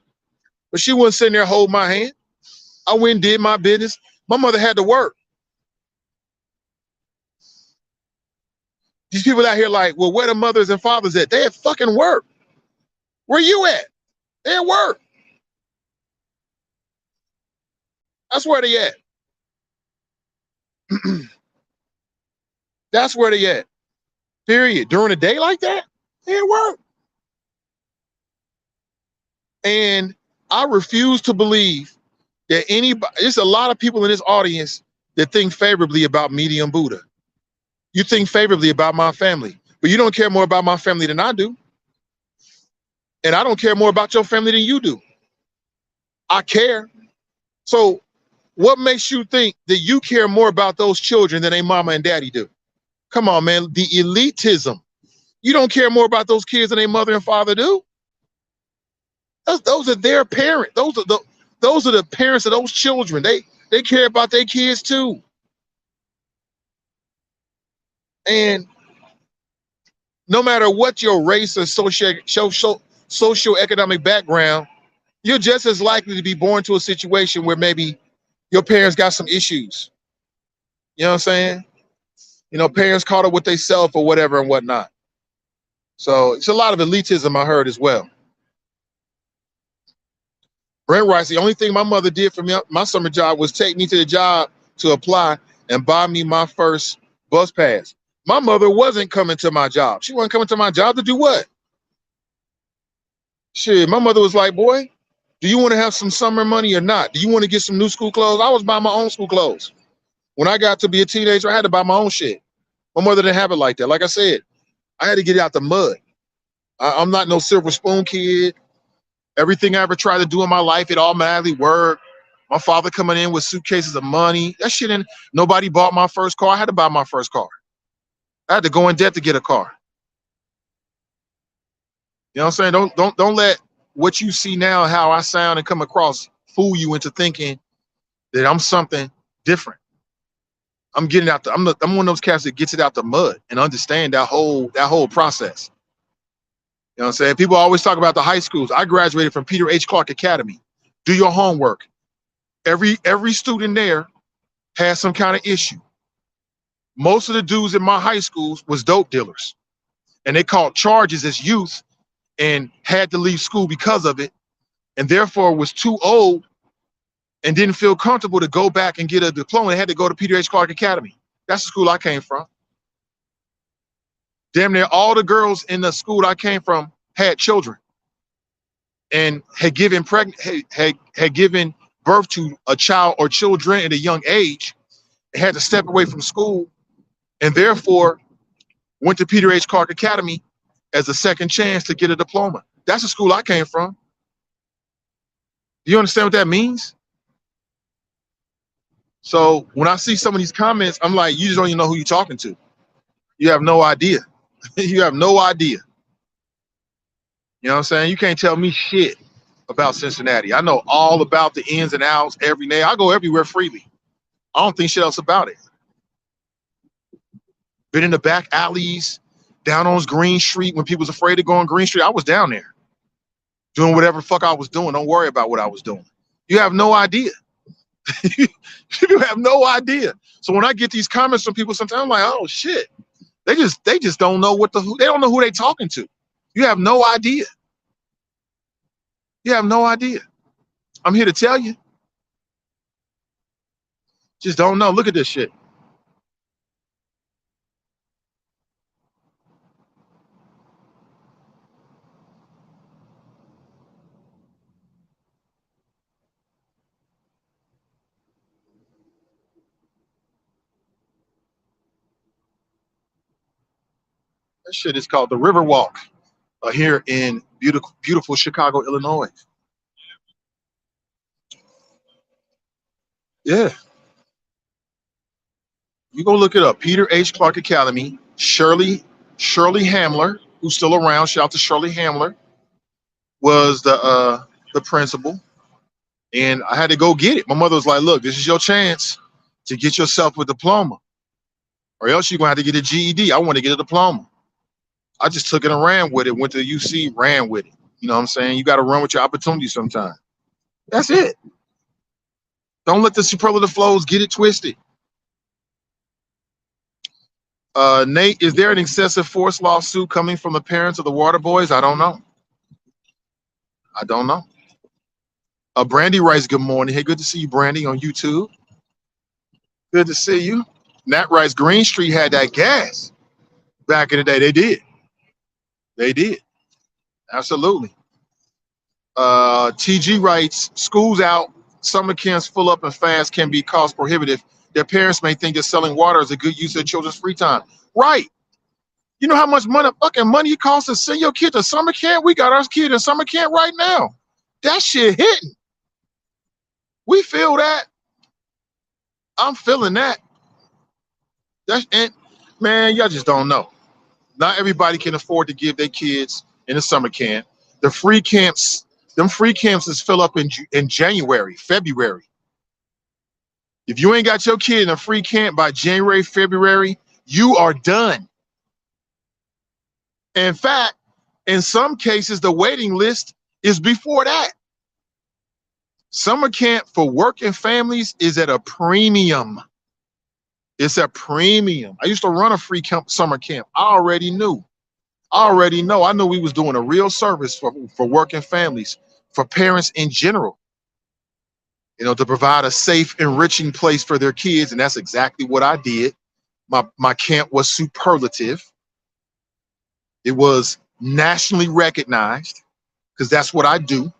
But she wasn't sitting there holding my hand. I went and did my business. My mother had to work. These people out here like, well, where the mothers and fathers at? They at fucking work. Where you at? They at work. That's where they at. That's where they at. Period. During a day like that, they at work. And I refuse to believe that there's a lot of people in this audience that think favorably about Medium Buddha. You think favorably about my family, but you don't care more about my family than I do. And I don't care more about your family than you do. I care. So what makes you think that you care more about those children than their mama and daddy do? Come on, man. The elitism. You don't care more about those kids than their mother and father do? Those are their parents. Those are the parents of those children. They care about their kids too. And no matter what your race or socioeconomic background, you're just as likely to be born to a situation where maybe your parents got some issues. You know what I'm saying? You know, parents caught up with themselves or whatever and whatnot. So it's a lot of elitism I heard as well. Brent writes, the only thing my mother did for me, my summer job, was take me to the job to apply and buy me my first bus pass. My mother wasn't coming to my job. She wasn't coming to my job to do what? Shit, my mother was like, boy, do you want to have some summer money or not? Do you want to get some new school clothes? I was buying my own school clothes. When I got to be a teenager, I had to buy my own shit. My mother didn't have it like that. Like I said, I had to get out the mud. I'm not no silver spoon kid. Everything I ever tried to do in my life, it automatically worked. My father coming in with suitcases of money. That shit, nobody bought my first car. I had to buy my first car. I had to go in debt to get a car. You know what I'm saying? Don't let what you see now, how I sound and come across, fool you into thinking that I'm something different. I'm getting out I'm one of those cats that gets it out the mud and understand that whole process. You know what I'm saying? People always talk about the high schools. I graduated from Peter H. Clark Academy. Do your homework. Every student there has some kind of issue. Most of the dudes in my high schools was dope dealers. And they caught charges as youth and had to leave school because of it, and therefore was too old and didn't feel comfortable to go back and get a diploma. They had to go to Peter H. Clark Academy. That's the school I came from. Damn near all the girls in the school I came from had children and had given given birth to a child or children at a young age, had to step away from school, and therefore went to Peter H. Clark Academy as a second chance to get a diploma. That's the school I came from. Do you understand what that means? So when I see some of these comments, I'm like, you just don't even know who you're talking to. You have no idea. You have no idea. You know what I'm saying? You can't tell me shit about Cincinnati. I know all about the ins and outs every day. I go everywhere freely. I don't think shit else about it. Been in the back alleys, down on Green Street when people was afraid to go on Green Street. I was down there doing whatever fuck I was doing. Don't worry about what I was doing. You have no idea. You have no idea. So when I get these comments from people, sometimes I'm like, oh shit. They just don't know they don't know who they talking to. You have no idea. You have no idea. I'm here to tell you. Just don't know. Look at this shit. That shit is called the Riverwalk here in beautiful Chicago, Illinois. Yeah. You go look it up. Peter H. Clark Academy. Shirley Hamler, who's still around. Shout out to Shirley Hamler, was the principal. And I had to go get it. My mother was like, look, this is your chance to get yourself a diploma, or else you're gonna have to get a GED. I want to get a diploma. I just took it and ran with it. Went to UC, ran with it. You know what I'm saying? You got to run with your opportunities sometimes. That's it. Don't let the superlative flows get it twisted. Nate, is there an excessive force lawsuit coming from the parents of the water boys? I don't know. I don't know. Brandy writes, good morning. Hey, good to see you, Brandy, on YouTube. Good to see you. Nat writes, Green Street had that gas back in the day. They did. They did. Absolutely. TG writes, schools out, summer camps full up and fast can be cost prohibitive. Their parents may think that selling water is a good use of children's free time. Right. You know how much fucking money it costs to send your kid to summer camp? We got our kid in summer camp right now. That shit hitting. We feel that. I'm feeling that. And man, y'all just don't know. Not everybody can afford to give their kids in a summer camp. The free camps, them free camps is fill up in January, February. If you ain't got your kid in a free camp by January, February, you are done. In fact, in some cases, the waiting list is before that. Summer camp for working families is at a premium. It's a premium. I used to run a free summer camp. I already knew. I knew we was doing a real service for working families, for parents in general, you know, to provide a safe, enriching place for their kids. And that's exactly what I did. My camp was superlative. It was nationally recognized because that's what I do,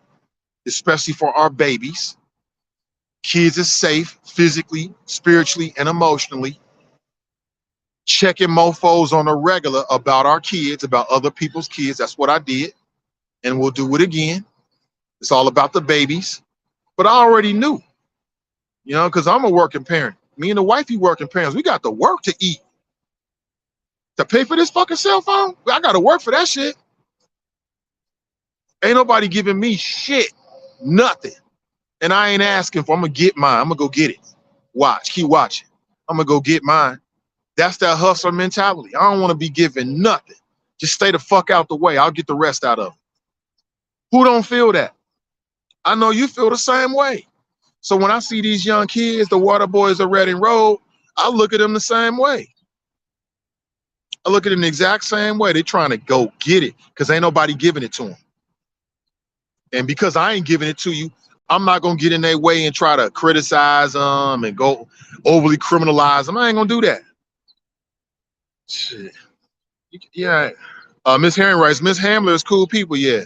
especially for our babies. Kids are safe physically, spiritually, and emotionally. Checking mofos on a regular about our kids, about other people's kids. That's what I did. And we'll do it again. It's all about the babies. But I already knew, you know, because I'm a working parent. Me and the wifey working parents. We got to work to eat. To pay for this fucking cell phone, I got to work for that shit. Ain't nobody giving me shit. Nothing. And I ain't asking for, I'm going to get mine. I'm going to go get it. Watch. Keep watching. I'm going to go get mine. That's that hustler mentality. I don't want to be given nothing. Just stay the fuck out the way. I'll get the rest out of it. Who don't feel that? I know you feel the same way. So when I see these young kids, the water boys are Reading Road, I look at them the same way. I look at them the exact same way. They're trying to go get it because ain't nobody giving it to them. And because I ain't giving it to you, I'm not going to get in their way and try to criticize them and go overly criminalize them. I ain't going to do that. Shit. Yeah. Miss Herring writes, Miss Hamler is cool people. Yeah.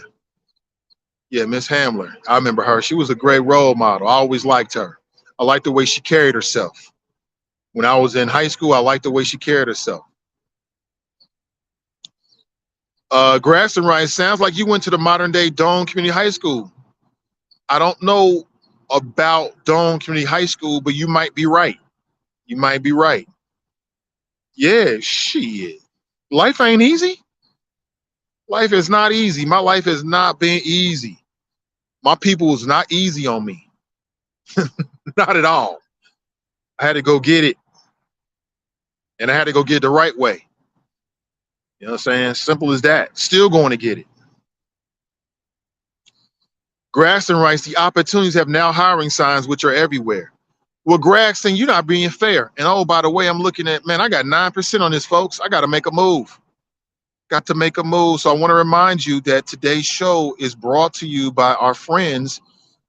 Yeah, Miss Hamler. I remember her. She was a great role model. I always liked her. I liked the way she carried herself. When I was in high school, I liked the way she carried herself. Graston writes, sounds like you went to the modern day Doane Community High School. I don't know about Doane Community High School, but you might be right. You might be right. Yeah, shit. Life ain't easy. Life is not easy. My life has not been easy. My people was not easy on me. Not at all. I had to go get it. And I had to go get it the right way. You know what I'm saying? Simple as that. Still going to get it. Graston writes, the opportunities have now hiring signs, which are everywhere. Well, Graston, you're not being fair. And oh, by the way, I'm looking at, man, I got 9% on this, folks. I got to make a move. Got to make a move. So I want to remind you that today's show is brought to you by our friends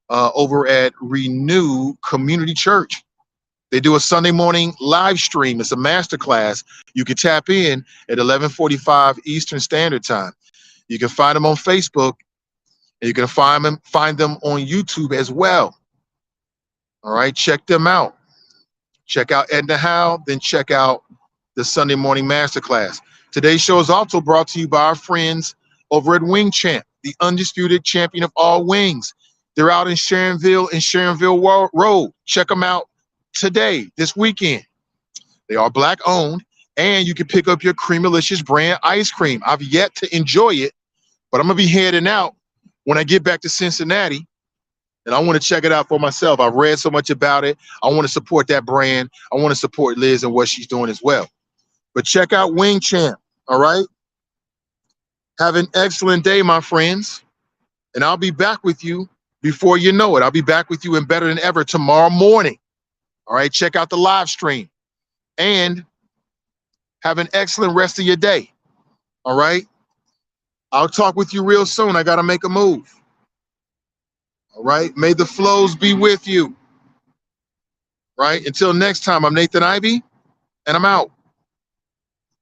over at Renew Community Church. They do a Sunday morning live stream. It's a masterclass. You can tap in at 11:45 Eastern Standard Time. You can find them on Facebook, and you can find them on YouTube as well. All right, check them out. Check out Edna Howe, then check out the Sunday morning masterclass. Today's show is also brought to you by our friends over at Wing Champ, the undisputed champion of all wings. They're out in Sharonville Road. Check them out today, this weekend. They are Black owned, and you can pick up your Creamalicious brand ice cream. I've yet to enjoy it, but I'm gonna be heading out when I get back to Cincinnati, and I want to check it out for myself. I've read so much about it. I want to support that brand. I want to support Liz and what she's doing as well. But check out Wing Champ, all right? Have an excellent day, my friends, and I'll be back with you before you know it. I'll be back with you and better than ever tomorrow morning. All right, check out the live stream and have an excellent rest of your day. All right, I'll talk with you real soon. I got to make a move. All right, may the flows be with you. Right, until next time, I'm Nathan Ivey, and I'm out.